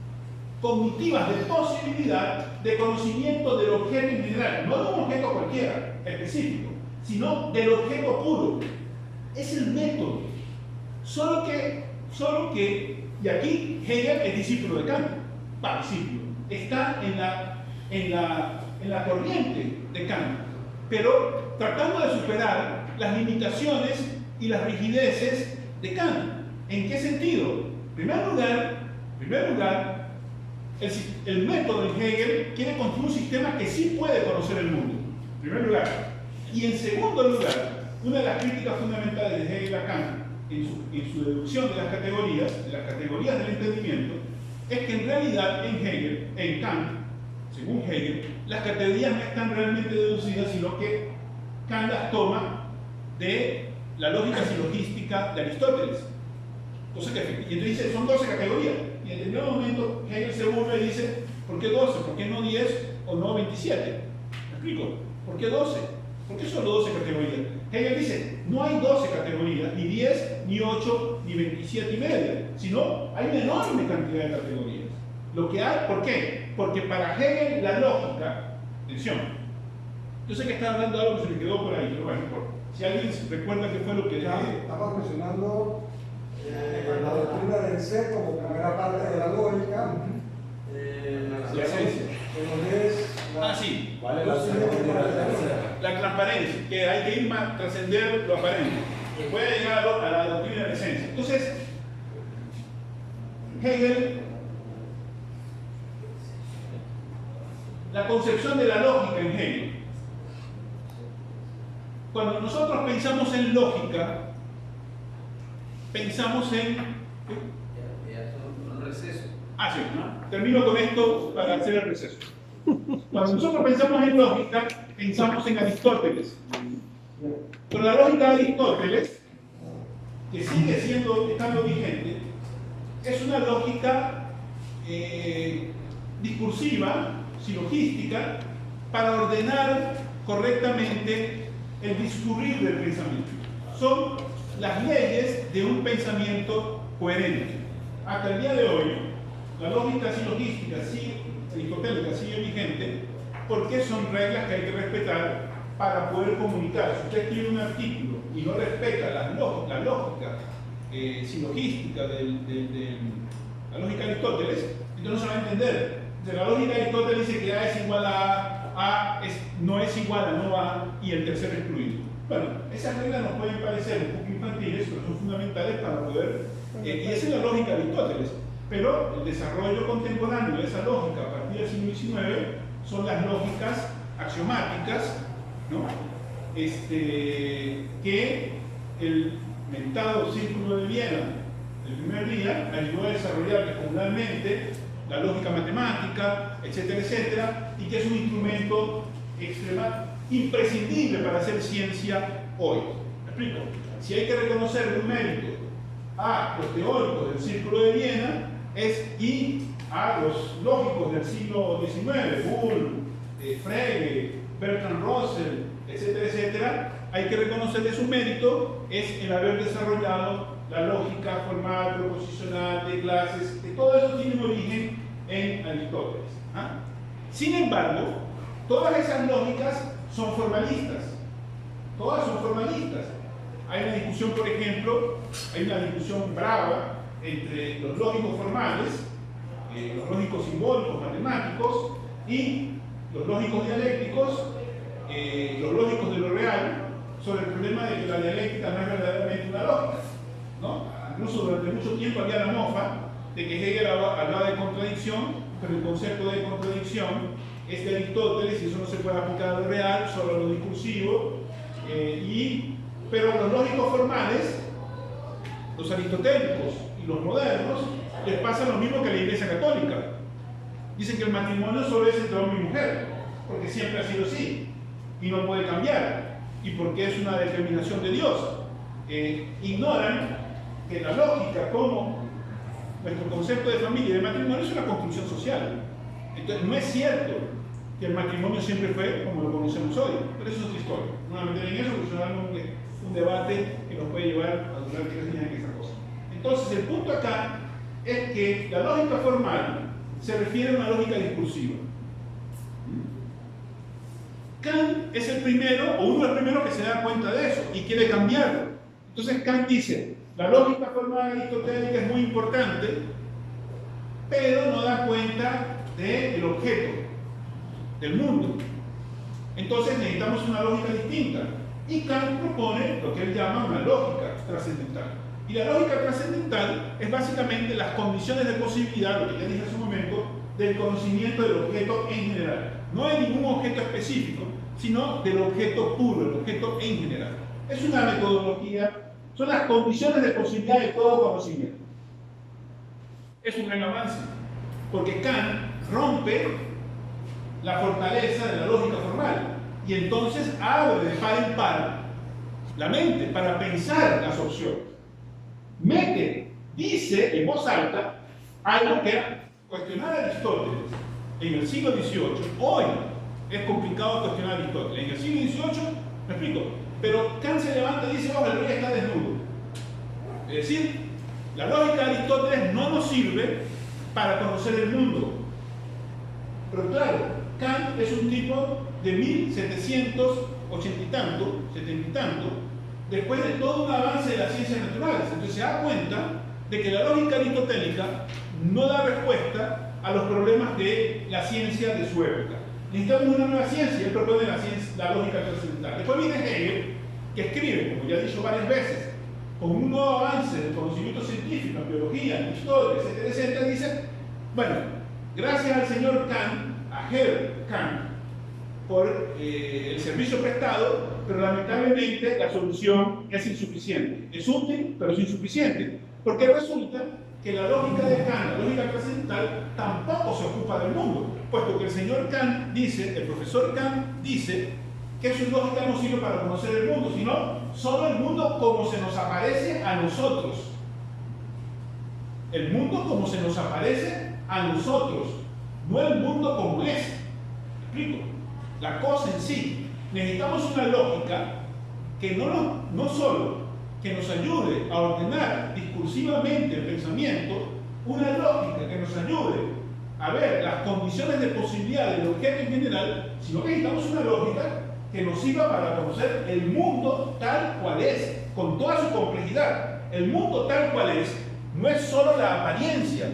cognitivas de posibilidad de conocimiento del objeto en general, no de un objeto cualquiera específico, sino del objeto puro. Es el método. Solo que, y aquí Hegel es discípulo de Kant, discípulo, está en la corriente de Kant, pero tratando de superar las limitaciones y las rigideces de Kant. ¿En qué sentido? En primer lugar, el método de Hegel quiere construir un sistema que sí puede conocer el mundo, en primer lugar. Y en segundo lugar, una de las críticas fundamentales de Hegel a Kant en su deducción de las categorías del entendimiento, es que en realidad en Kant, según Hegel, las categorías no están realmente deducidas, sino que Kant las toma de la lógica silogística de Aristóteles. Y entonces dice, son 12 categorías. Y en determinado momento Hegel se burla y dice, ¿por qué 12? ¿Por qué no 10 o no 27? ¿Me explico? ¿Por qué 12? ¿Por qué solo 12 categorías? Hegel dice, no hay 12 categorías, ni 10, ni 8, ni 27 y media, sino hay una enorme cantidad de categorías. Lo que hay, ¿por qué? Porque para Hegel la lógica, atención, yo sé que está hablando de algo que se me quedó por ahí, pero bueno, si alguien recuerda qué fue lo que Ya estamos mencionando la doctrina del ser como primera parte de la lógica. La esencia. Sí. ¿Cuál es la segunda? La transparencia, que hay que ir más, trascender lo aparente. Puede llegar a la doctrina de la esencia. Entonces, Hegel, la concepción de la lógica en Hegel. Cuando nosotros pensamos en lógica, pensamos en... Un receso. Sí, termino con esto para hacer el receso. Cuando nosotros pensamos en lógica, pensamos en Aristóteles. Pero la lógica de Aristóteles, que sigue estando vigente, es una lógica discursiva, silogística, para ordenar correctamente el discurrir del pensamiento. Son las leyes de un pensamiento coherente. Hasta el día de hoy, la lógica silogística aristotélica sigue vigente porque son reglas que hay que respetar para poder comunicar. Si usted escribe un artículo y no respeta la lógica silogística de la lógica de Aristóteles, entonces no se va a entender. La lógica de Aristóteles dice que A es igual a A no es igual a no A y el tercero excluido. Bueno, esas reglas nos pueden parecer un poco infantiles, pero son fundamentales para poder, y esa es la lógica de Aristóteles. Pero el desarrollo contemporáneo de esa lógica a partir del siglo XIX son las lógicas axiomáticas, ¿no? Que el mentado Círculo de Viena el primer día ayudó a desarrollar descomunalmente la lógica matemática, etcétera, etcétera, y que es un instrumento imprescindible para hacer ciencia hoy. ¿Me explico? Si hay que reconocer un mérito a los teóricos del Círculo de Viena y a los lógicos del siglo XIX, Bull, Frege, Bertrand Russell, etcétera, etcétera, hay que reconocerle su mérito es el haber desarrollado la lógica formal, proposicional, de clases, que todo eso tiene un origen en Aristóteles. ¿Ah? Sin embargo, todas esas lógicas son formalistas. Todas son formalistas. Hay una discusión, por ejemplo, hay una discusión brava entre los lógicos formales, los lógicos simbólicos matemáticos y los lógicos dialécticos, los lógicos de lo real, sobre el problema de que la dialéctica no es verdaderamente una lógica, ¿no? Incluso durante mucho tiempo había la mofa de que Hegel hablaba de contradicción, pero el concepto de contradicción es de Aristóteles y eso no se puede aplicar a lo real, solo a lo discursivo. Pero los lógicos formales, los aristotélicos y los modernos, les pasa lo mismo que a la Iglesia Católica. Dicen que el matrimonio solo es entre hombre y mujer, porque siempre ha sido así y no puede cambiar, y porque es una determinación de Dios. Ignoran que la lógica como nuestro concepto de familia y de matrimonio es una construcción social. Entonces no es cierto que el matrimonio siempre fue como lo conocemos hoy, pero eso es otra historia. No voy a meter en eso porque es un debate que nos puede llevar a durar 3 días en esa cosa. Entonces el punto acá es que la lógica formal se refiere a una lógica discursiva. Kant es el primero, o uno de los primeros que se da cuenta de eso y quiere cambiarlo. Entonces Kant dice, la lógica formal aristotélica es muy importante, pero no da cuenta del objeto, del mundo. Entonces necesitamos una lógica distinta. Y Kant propone lo que él llama una lógica trascendental. Y la lógica trascendental es básicamente las condiciones de posibilidad, lo que ya dije hace un momento, del conocimiento del objeto en general. No de ningún objeto específico, sino del objeto puro, el objeto en general. Es una metodología, son las condiciones de posibilidad de todo conocimiento. Es un gran avance, porque Kant rompe la fortaleza de la lógica formal y entonces abre de par en par la mente para pensar las opciones. Dice en voz alta algo que era cuestionar a Aristóteles en el siglo XVIII. Hoy es complicado cuestionar a Aristóteles. En el siglo XVIII, me explico, pero Kant se levanta y dice, oh, el rey está desnudo. Es decir, la lógica de Aristóteles no nos sirve para conocer el mundo. Pero claro, Kant es un tipo de 1780 y tanto, 70 y tanto, después de todo un avance de las ciencias naturales. Entonces se da cuenta de que la lógica aristotélica no da respuesta a los problemas de la ciencia de su época. Necesitamos una nueva ciencia, él propone la lógica trascendental. Después viene Hegel, que escribe, como ya he dicho varias veces, con un nuevo avance del conocimiento científico, en biología, en historia, etcétera, etcétera, dice, bueno, gracias al señor Kant, a Herbert Kant, por el servicio prestado, pero lamentablemente la solución es insuficiente. Es útil, pero es insuficiente, porque resulta que la lógica de Kant, la lógica trascendental, tampoco se ocupa del mundo, puesto que el señor Kant dice, el profesor Kant dice, que su lógica no sirve para conocer el mundo, sino solo el mundo como se nos aparece a nosotros. El mundo como se nos aparece a nosotros, no el mundo como es. ¿Me explico? La cosa en sí. Necesitamos una lógica que no solo que nos ayude a ordenar discursivamente el pensamiento, una lógica que nos ayude a ver las condiciones de posibilidad del objeto en general, sino que necesitamos una lógica que nos sirva para conocer el mundo tal cual es, con toda su complejidad. El mundo tal cual es no es solo la apariencia,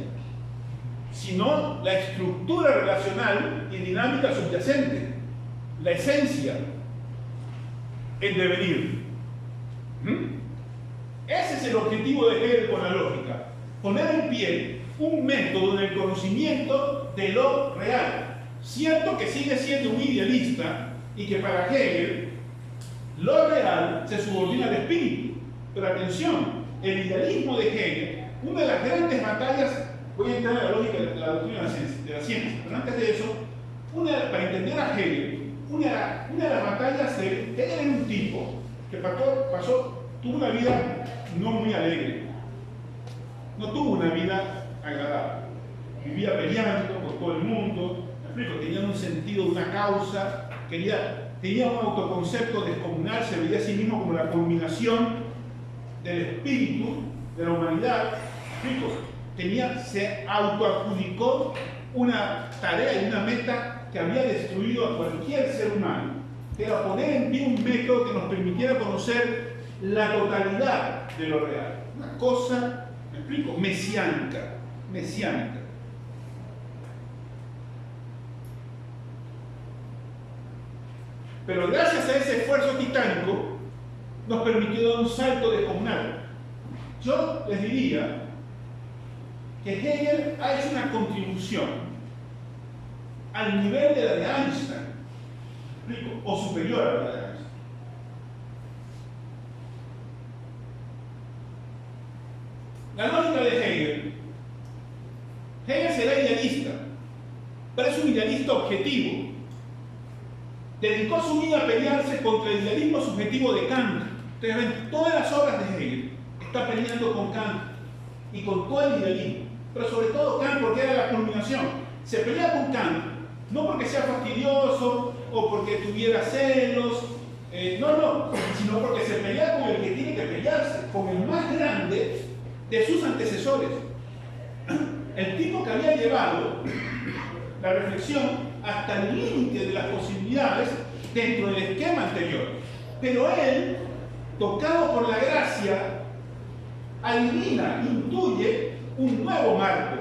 sino la estructura relacional y dinámica subyacente, la esencia, el devenir. Ese es el objetivo de Hegel con la lógica, poner en pie un método del conocimiento de lo real. Cierto que sigue siendo un idealista y que para Hegel lo real se subordina al espíritu, pero atención, el idealismo de Hegel, una de las grandes batallas, voy a entrar en la lógica de la doctrina de la ciencia, pero antes de eso, para entender a Hegel, una de las batallas de Hegel era un tipo que tuvo una vida no muy alegre, no tuvo una vida agradable, vivía peleando con todo el mundo, me explico, tenía un sentido de una causa, tenía un autoconcepto descomunal, se veía a sí mismo como la culminación del espíritu de la humanidad, me explico, se autoadjudicó una tarea y una meta que había destruido a cualquier ser humano, que era poner en pie un método que nos permitiera conocer la totalidad de lo real. Una cosa, me explico, mesiánica. Pero gracias a ese esfuerzo titánico, nos permitió dar un salto descomunal. Yo les diría que Hegel ha hecho una contribución al nivel de la de Einstein, ¿me explico? O superior a la de Einstein. La lógica de Hegel será idealista, pero es un idealista objetivo. Dedicó su vida a pelearse contra el idealismo subjetivo de Kant. Ustedes ven, todas las obras de Hegel está peleando con Kant y con todo el idealismo, pero sobre todo Kant porque era la culminación. Se pelea con Kant no porque sea fastidioso o porque tuviera celos, sino porque se pelea con el que tiene que pelearse, con el más grande de sus antecesores, el tipo que había llevado la reflexión hasta el límite de las posibilidades dentro del esquema anterior. Pero él, tocado por la gracia, adivina, intuye un nuevo marco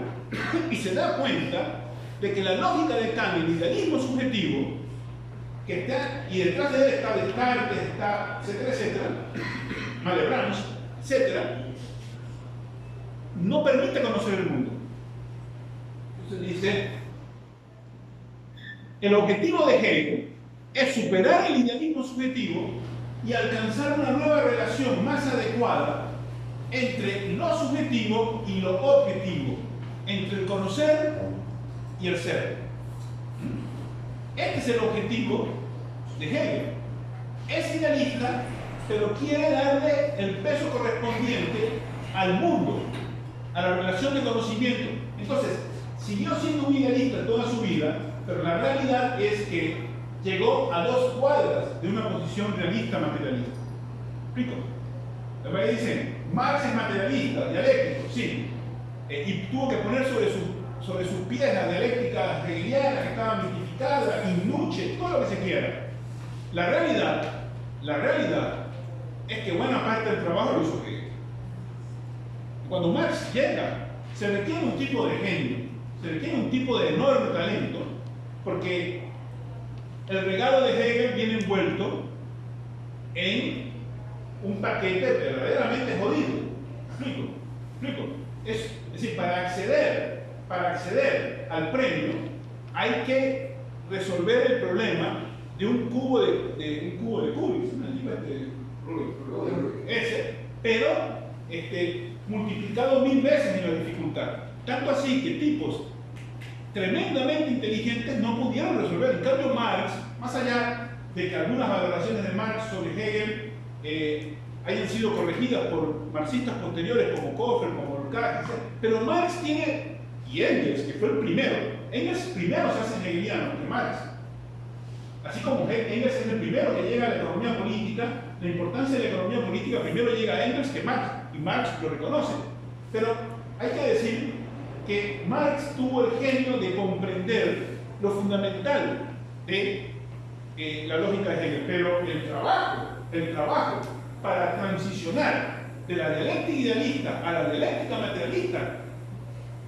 y se da cuenta de que la lógica de Kant, el idealismo subjetivo, que está, y detrás de él está Descartes, está, etcétera, Malebranche, etcétera, no permite conocer el mundo. Entonces dice, el objetivo de Hegel es superar el idealismo subjetivo y alcanzar una nueva relación más adecuada entre lo subjetivo y lo objetivo, entre el conocer y el ser. Este es el objetivo de Hegel. Es idealista, pero quiere darle el peso correspondiente al mundo, a la relación de conocimiento. Entonces, siguió siendo un idealista toda su vida, pero la realidad es que llegó a 2 cuadras de una posición realista materialista. ¿Explico? La verdad dicen, Marx es materialista, dialéctico, sí, y tuvo que poner sobre sus pies la dialéctica hegeliana que estaba mitificada, y Nietzsche, todo lo que se quiera. La realidad es que buena parte del trabajo lo hizo Hegel. Cuando Marx llega, se requiere un tipo de genio, se requiere un tipo de enorme talento, porque el regalo de Hegel viene envuelto en un paquete verdaderamente jodido. ¿Explico? Es decir, para acceder al premio hay que resolver el problema de un cubo de Kubik, pero multiplicado 1000 veces en la dificultad. Tanto así que tipos tremendamente inteligentes no pudieron resolver. En cambio, Marx, más allá de que algunas valoraciones de Marx sobre Hegel hayan sido corregidas por marxistas posteriores como Kofler, como Lukács, pero Marx tiene, y Engels, que fue el primero, Engels primero se hace hegeliano que Marx. Así como Engels es el primero que llega a la economía política, la importancia de la economía política primero llega a Engels que Marx, y Marx lo reconoce. Pero hay que decir que Marx tuvo el genio de comprender lo fundamental de la lógica de Hegel, pero el trabajo para transicionar de la dialéctica idealista a la dialéctica materialista,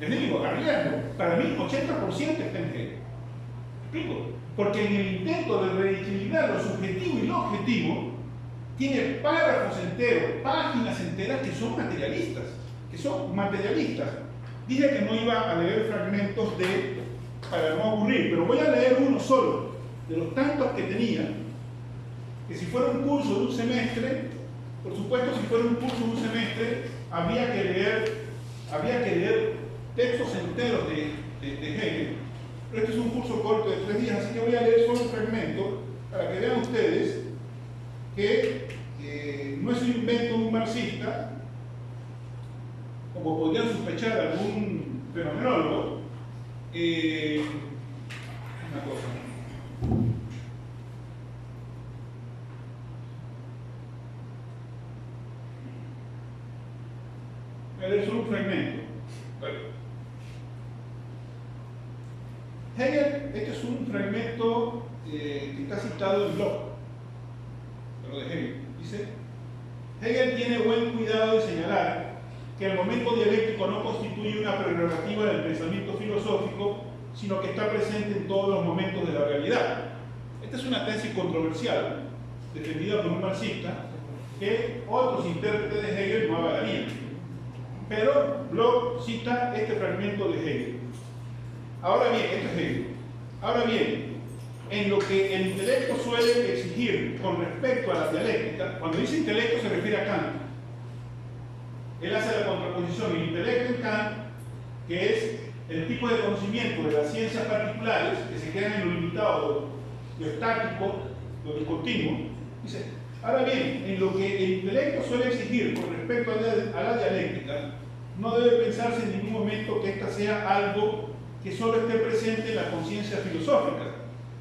les digo, arriesgo, para mí 80% está en Hegel. ¿Explico? Porque en el intento de reequilibrar lo subjetivo y lo objetivo, tiene párrafos enteros, páginas enteras que son materialistas, Dije que no iba a leer fragmentos para no aburrir, pero voy a leer uno solo, de los tantos que tenía, que si fuera un curso de un semestre, por supuesto, si fuera un curso de un semestre, había que leer textos enteros de Hegel, pero este es un curso corto de 3 días, así que voy a leer solo un fragmento para que vean ustedes que no es un invento de un marxista, como podrían sospechar algún fenomenólogo. Una cosa. Voy a leer solo un fragmento. Hegel, este es un fragmento que está citado en Locke, pero de Hegel. Dice: Hegel tiene buen cuidado de señalar que el momento dialéctico no constituye una prerrogativa del pensamiento filosófico, sino que está presente en todos los momentos de la realidad. Esta es una tesis controversial, defendida por un marxista, que otros intérpretes de Hegel no avalarían. Pero Bloch cita este fragmento de Hegel. Ahora bien, esto es Hegel. Ahora bien, en lo que el intelecto suele exigir con respecto a la dialéctica, cuando dice intelecto se refiere a Kant. Él hace la contraposición, el intelecto en Kant, que es el tipo de conocimiento de las ciencias particulares que se quedan en lo limitado, lo estático, lo discontinuo. Dice, ahora bien, en lo que el intelecto suele exigir con respecto a la dialéctica, no debe pensarse en ningún momento que ésta sea algo que solo esté presente en la conciencia filosófica,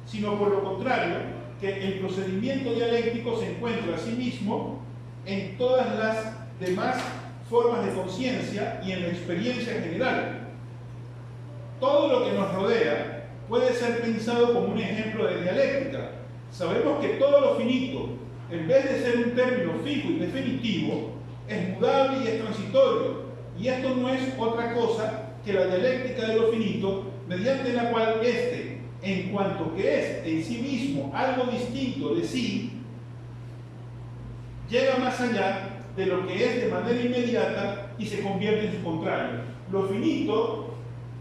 sino por lo contrario, que el procedimiento dialéctico se encuentra a sí mismo en todas las demás formas de conciencia y en la experiencia general. Todo lo que nos rodea puede ser pensado como un ejemplo de dialéctica. Sabemos que todo lo finito, en vez de ser un término fijo y definitivo, es mudable y es transitorio, y esto no es otra cosa que la dialéctica de lo finito, mediante la cual éste, en cuanto que es en sí mismo algo distinto de sí, llega más allá de lo que es de manera inmediata y se convierte en su contrario. Lo finito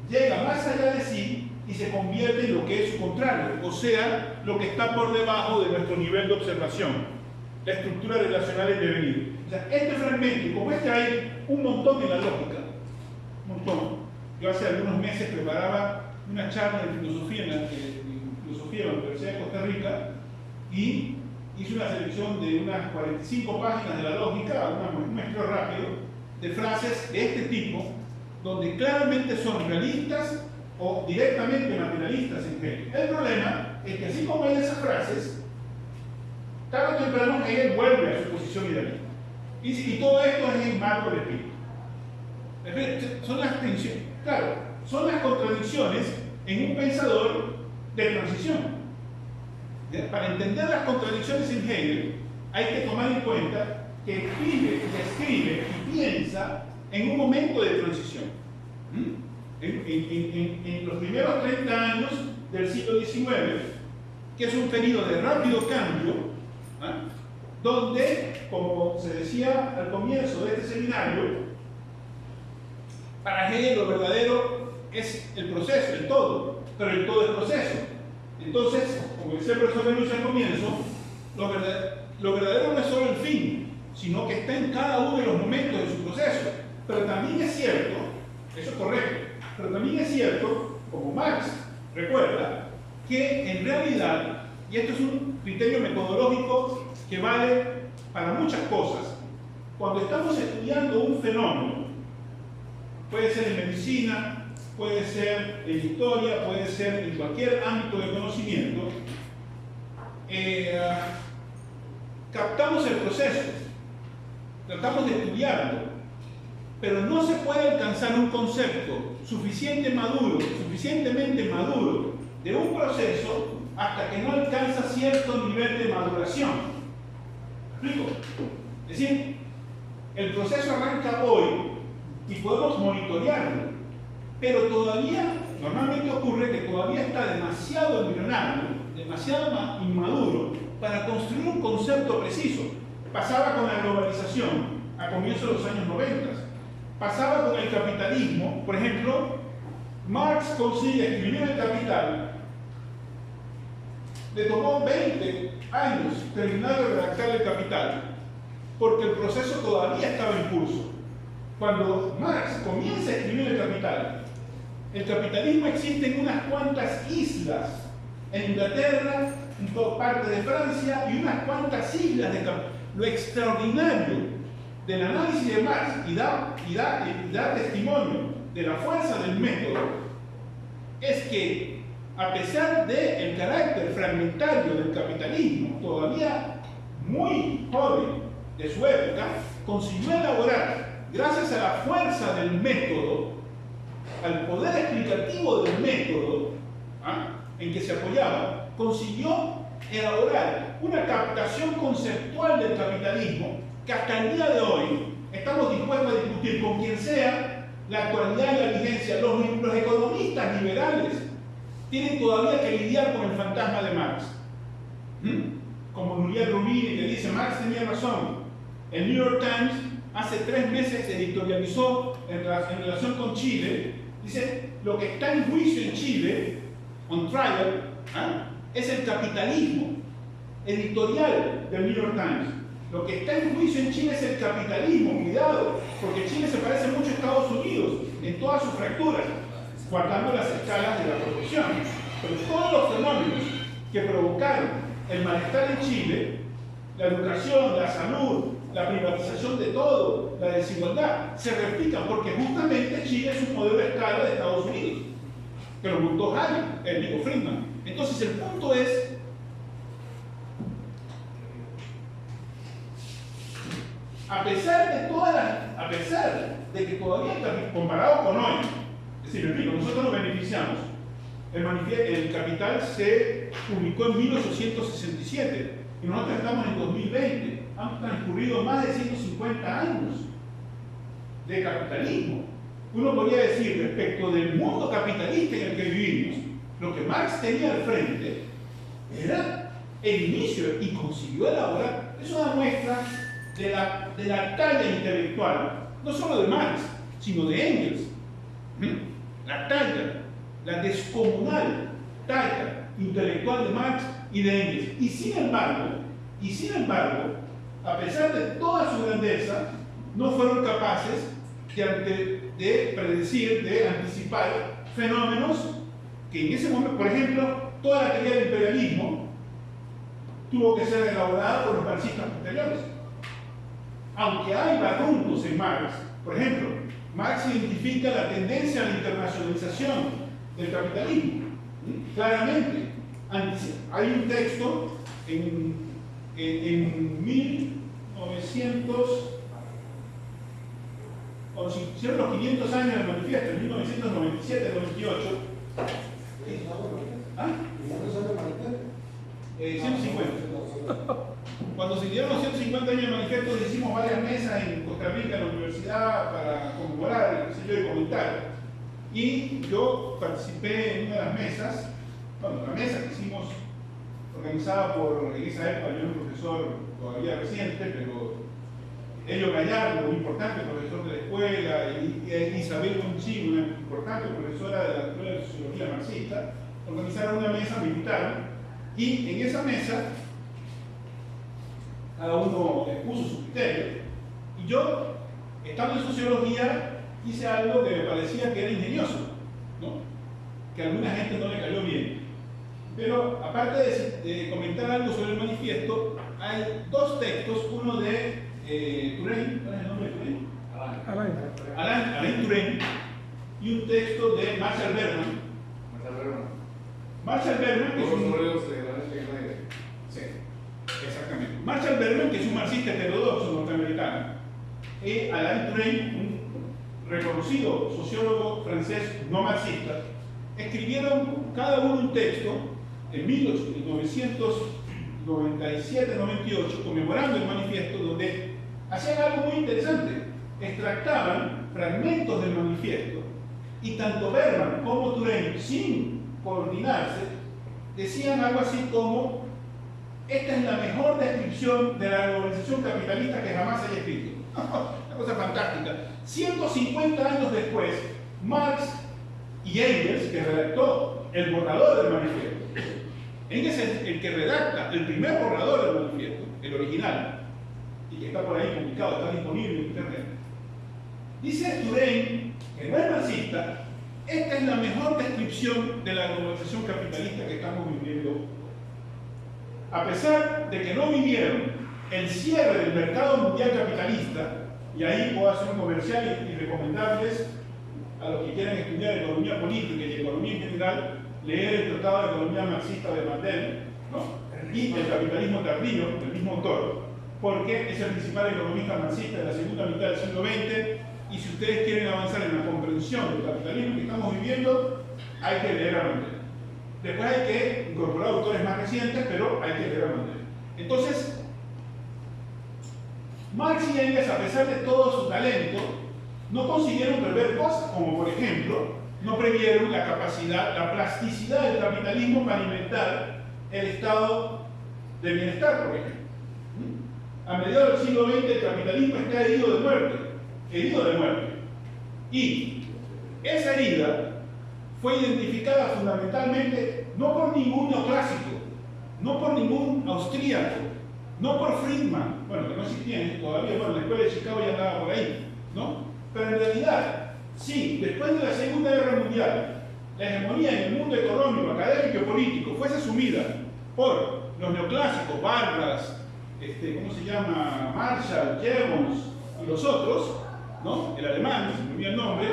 llega más allá de sí y se convierte en lo que es su contrario, o sea, lo que está por debajo de nuestro nivel de observación, la estructura relacional en devenir. O sea, este fragmento, y como este hay un montón en la lógica, un montón. Yo hace algunos meses preparaba una charla de filosofía en la Universidad de Costa Rica y hice una selección de unas 45 páginas de la lógica, un muestreo rápido, de frases de este tipo, donde claramente son realistas o directamente materialistas en Hegel. El problema es que así como hay esas frases, tarde o temprano Hegel vuelve a su posición idealista. Y todo esto es en marco del espíritu. Son las tensiones, claro, son las contradicciones en un pensador de transición. Para entender las contradicciones en Hegel, hay que tomar en cuenta que escribe y piensa en un momento de transición. En los primeros 30 años del siglo XIX, que es un periodo de rápido cambio, donde, como se decía al comienzo de este seminario, para Hegel lo verdadero es el proceso, el todo, pero el todo es proceso. Entonces, como decía el profesor Luis al comienzo, lo verdadero no es solo el fin, sino que está en cada uno de los momentos de su proceso. Pero también es cierto, eso es correcto, pero también es cierto, como Marx recuerda, que en realidad, y esto es un criterio metodológico que vale para muchas cosas, cuando estamos estudiando un fenómeno, puede ser en medicina, puede ser en historia, puede ser en cualquier ámbito de conocimiento, captamos el proceso, tratamos de estudiarlo, pero no se puede alcanzar un concepto suficientemente maduro de un proceso hasta que no alcanza cierto nivel de maduración. ¿Me explico? Es decir, el proceso arranca hoy y podemos monitorearlo, pero todavía, normalmente ocurre que todavía está demasiado embrionario, demasiado inmaduro para construir un concepto preciso. Pasaba con la globalización a comienzos de los años 90, pasaba con el capitalismo. Por ejemplo, Marx consigue escribir El Capital, le tomó 20 años terminar de redactar El Capital, porque el proceso todavía estaba en curso. Cuando Marx comienza a escribir el capitalismo existe en unas cuantas islas, en Inglaterra, en toda parte de Francia y unas cuantas islas de lo extraordinario del análisis de Marx y da testimonio de la fuerza del método es que, a pesar del carácter fragmentario del capitalismo, todavía muy joven de su época, consiguió elaborar, gracias a la fuerza del método, al poder explicativo del método en que se apoyaba, consiguió elaborar una captación conceptual del capitalismo que hasta el día de hoy estamos dispuestos a discutir con quien sea la actualidad y la vigencia. Los economistas liberales tienen todavía que lidiar con el fantasma de Marx. Como Muriel Rubini, que dice: Marx tenía razón. El New York Times hace 3 meses editorializó en relación con Chile, dice: lo que está en juicio en Chile, on trial, es el capitalismo. Editorial del New York Times: lo que está en juicio en Chile es el capitalismo. Cuidado, porque Chile se parece mucho a Estados Unidos en todas sus fracturas, guardando las escalas de la producción. Pero todos los fenómenos que provocaron el malestar en Chile, la educación, la salud, la privatización de todo, la desigualdad, se replican porque justamente Chile es un modelo de escala de Estados Unidos, que lo montó Nico Friedman. Entonces el punto es, a pesar de que todavía, comparado con hoy, es decir, nosotros nos beneficiamos. El Capital se publicó en 1867 y nosotros estamos en 2020. Han transcurrido más de 150 años de capitalismo. Uno podría decir, respecto del mundo capitalista en el que vivimos, lo que Marx tenía al frente era el inicio y consiguió elaborar. Es una muestra de la talla intelectual, no solo de Marx, sino de Engels. La talla, la descomunal talla intelectual de Marx y de Engels. Y sin embargo, a pesar de toda su grandeza, no fueron capaces de predecir, de anticipar fenómenos que en ese momento, por ejemplo, toda la teoría del imperialismo tuvo que ser elaborada por los marxistas posteriores. Aunque hay barruntos en Marx, por ejemplo, Marx identifica la tendencia a la internacionalización del capitalismo. Claramente, hay un texto en 1900, cuando se hicieron los 500 años del manifiesto, en 1997-98. ¿Ah? 150. Cuando se dieron los 150 años del manifiesto, hicimos varias mesas en Costa Rica, en la universidad, para conmemorar, qué sé yo, y comentar. Y yo participé en una de las mesas, la mesa que hicimos, organizada por, en esa época, yo era un profesor todavía reciente, pero Elio Gallardo, un importante profesor de la escuela, y Isabel Conchín, una importante profesora de la Escuela de Sociología Marxista, organizaron una mesa, me invitaron, y en esa mesa cada uno expuso su criterio, y yo, estando en sociología, hice algo que me parecía que era ingenioso, ¿no? Que a alguna gente no le cayó bien. Pero aparte de comentar algo sobre el manifiesto, hay 2 textos, uno de Touraine, ¿cuál es el nombre de Touraine? Alain Touraine, y un texto de Marshall Berman. Marshall Berman, que es un... Sí. Exactamente. Marshall Berman, que es un marxista heterodoxo norteamericano, y Alain Touraine, un reconocido sociólogo francés no marxista, escribieron cada uno un texto en 1997-98, conmemorando el manifiesto, donde hacían algo muy interesante. Extractaban fragmentos del manifiesto y tanto Berman como Touraine, sin coordinarse, decían algo así como: esta es la mejor descripción de la globalización capitalista que jamás haya escrito. Una cosa fantástica. 150 años después, Marx y Engels, que redactó el borrador del manifiesto, Engels es el que redacta el primer borrador del manifiesto, el original, y que está por ahí publicado, está disponible en internet. Dice Touraine, que no es marxista, esta es la mejor descripción de la globalización capitalista que estamos viviendo. A pesar de que no vivieron el cierre del mercado mundial capitalista, y ahí puedo hacer un comercial y recomendarles a los que quieran estudiar economía política y economía en general, leer el Tratado de Economía Marxista de Mandel, ¿no? Y El capitalismo tardío, del mismo autor, porque es el principal economista marxista de la segunda mitad del siglo XX, y si ustedes quieren avanzar en la comprensión del capitalismo que estamos viviendo, hay que leer a Mandel. Después hay que incorporar autores más recientes, pero hay que leer a Mandel. Entonces, Marx y Engels, a pesar de todo su talento, no consiguieron prever cosas, como por ejemplo, no previeron la capacidad, la plasticidad del capitalismo para alimentar el estado de bienestar, por ejemplo. A mediados del siglo XX el capitalismo está herido de muerte. Y esa herida fue identificada fundamentalmente no por ningún neoclásico, no por ningún austríaco, no por Friedman, bueno, que no existía todavía, bueno, la escuela de Chicago ya andaba por ahí, ¿no? Pero en realidad, sí, después de la Segunda Guerra Mundial, la hegemonía en el mundo económico, académico y político fuese asumida por los neoclásicos, Barras, ¿cómo se llama? Marshall, Jevons y los otros, ¿no? El alemán, se me olvidó el nombre,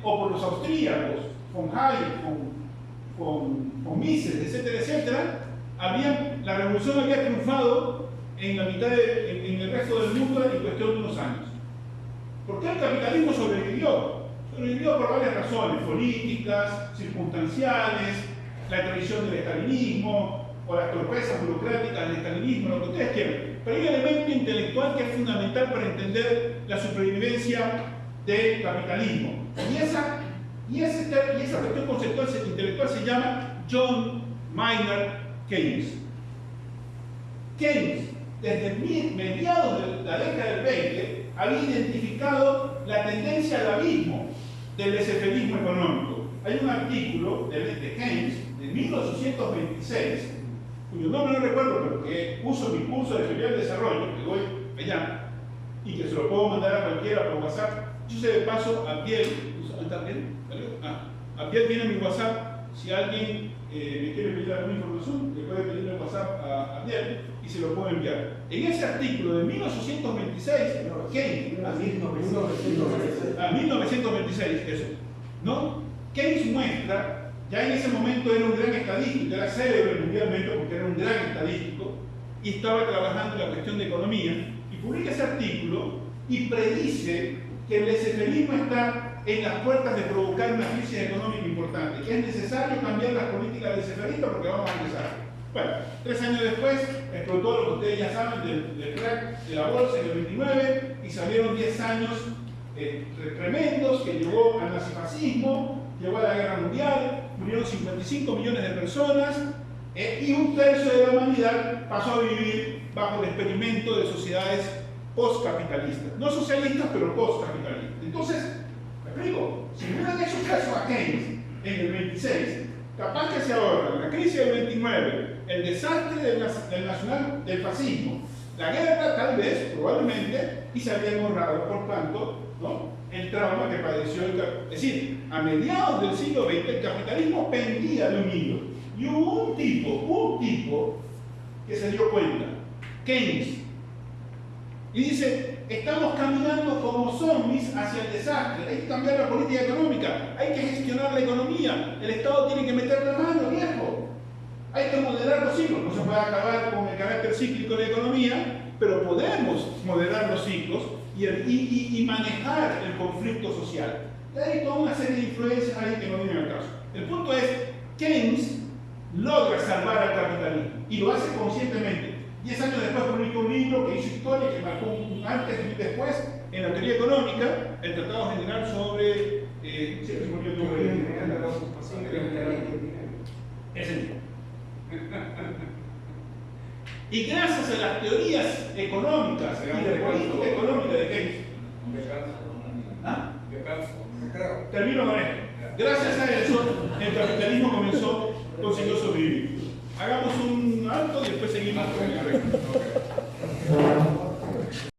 o por los austríacos, von Hayek, con Mises, etcétera, etcétera, la revolución había triunfado en la mitad en el resto del mundo en cuestión de unos años. ¿Por qué el capitalismo sobrevivió? Sobrevivió por varias razones, políticas, circunstanciales, la tradición del estalinismo, o las torpezas burocráticas del estalinismo, lo que ustedes quieran. Pero hay un elemento intelectual que es fundamental para entender la supervivencia del capitalismo. Y esa cuestión conceptual intelectual se llama John Maynard Keynes. Keynes, desde mediados de la década del 20, había identificado la tendencia al abismo del laissez-fairismo económico. Hay un artículo de Keynes de 1826, cuyo nombre no recuerdo, pero que uso en mi curso de teoría del desarrollo, que doy allá, y que se lo puedo mandar a cualquiera por WhatsApp. Yo sé de paso, Abdiel, ¿está bien? Abdiel tiene mi WhatsApp. Si alguien me quiere pedir alguna información, le puede pedir el WhatsApp a Abdiel y se lo puedo enviar. En ese artículo de 1826, Keynes, 1926, eso, ¿no? Keynes muestra, ya en ese momento era un gran estadístico, era célebre mundialmente porque era un gran estadístico y estaba trabajando en la cuestión de economía, y publica ese artículo y predice que el laissez-fairismo está en las puertas de provocar una crisis económica importante, que es necesario cambiar las políticas laissez-fairistas porque vamos a empezar. Bueno, 3 años después explotó lo que ustedes ya saben del crack de la bolsa en el 29 y salieron 10 años tremendos que llevó al nazifascismo, llevó a la guerra mundial, murieron 55 millones de personas y 1/3 de la humanidad pasó a vivir bajo el experimento de sociedades postcapitalistas. No socialistas, pero postcapitalistas. Entonces, me explico, si no hubieran hecho caso a Keynes en el 26, capaz que se ahorran la crisis del 29, el desastre del fascismo, la guerra tal vez, probablemente, y se habían ahorrado, por tanto, ¿no?, el trauma que padeció el capitalismo. Es decir, a mediados del siglo XX el capitalismo pendía de un hilo. Y hubo un tipo que se dio cuenta, Keynes, y dice: estamos caminando como zombies hacia el desastre, hay que cambiar la política económica, hay que gestionar la economía, el Estado tiene que meter la mano, viejo. Hay que moderar los ciclos, no se puede acabar con el carácter cíclico de la economía, pero podemos moderar los ciclos y manejar el conflicto social. Y hay toda una serie de influencias ahí que no vienen al caso. El punto es, Keynes logra salvar al capitalismo y lo hace conscientemente. 10 años después publicó un libro que hizo historia, que marcó un antes y un después en la teoría económica, el Tratado General sobre... siempre se me olvidó el nombre. Ese libro. Y gracias a las teorías económicas y de política económica de Keynes, ¿ah? Termino con esto. Gracias a eso, el capitalismo comenzó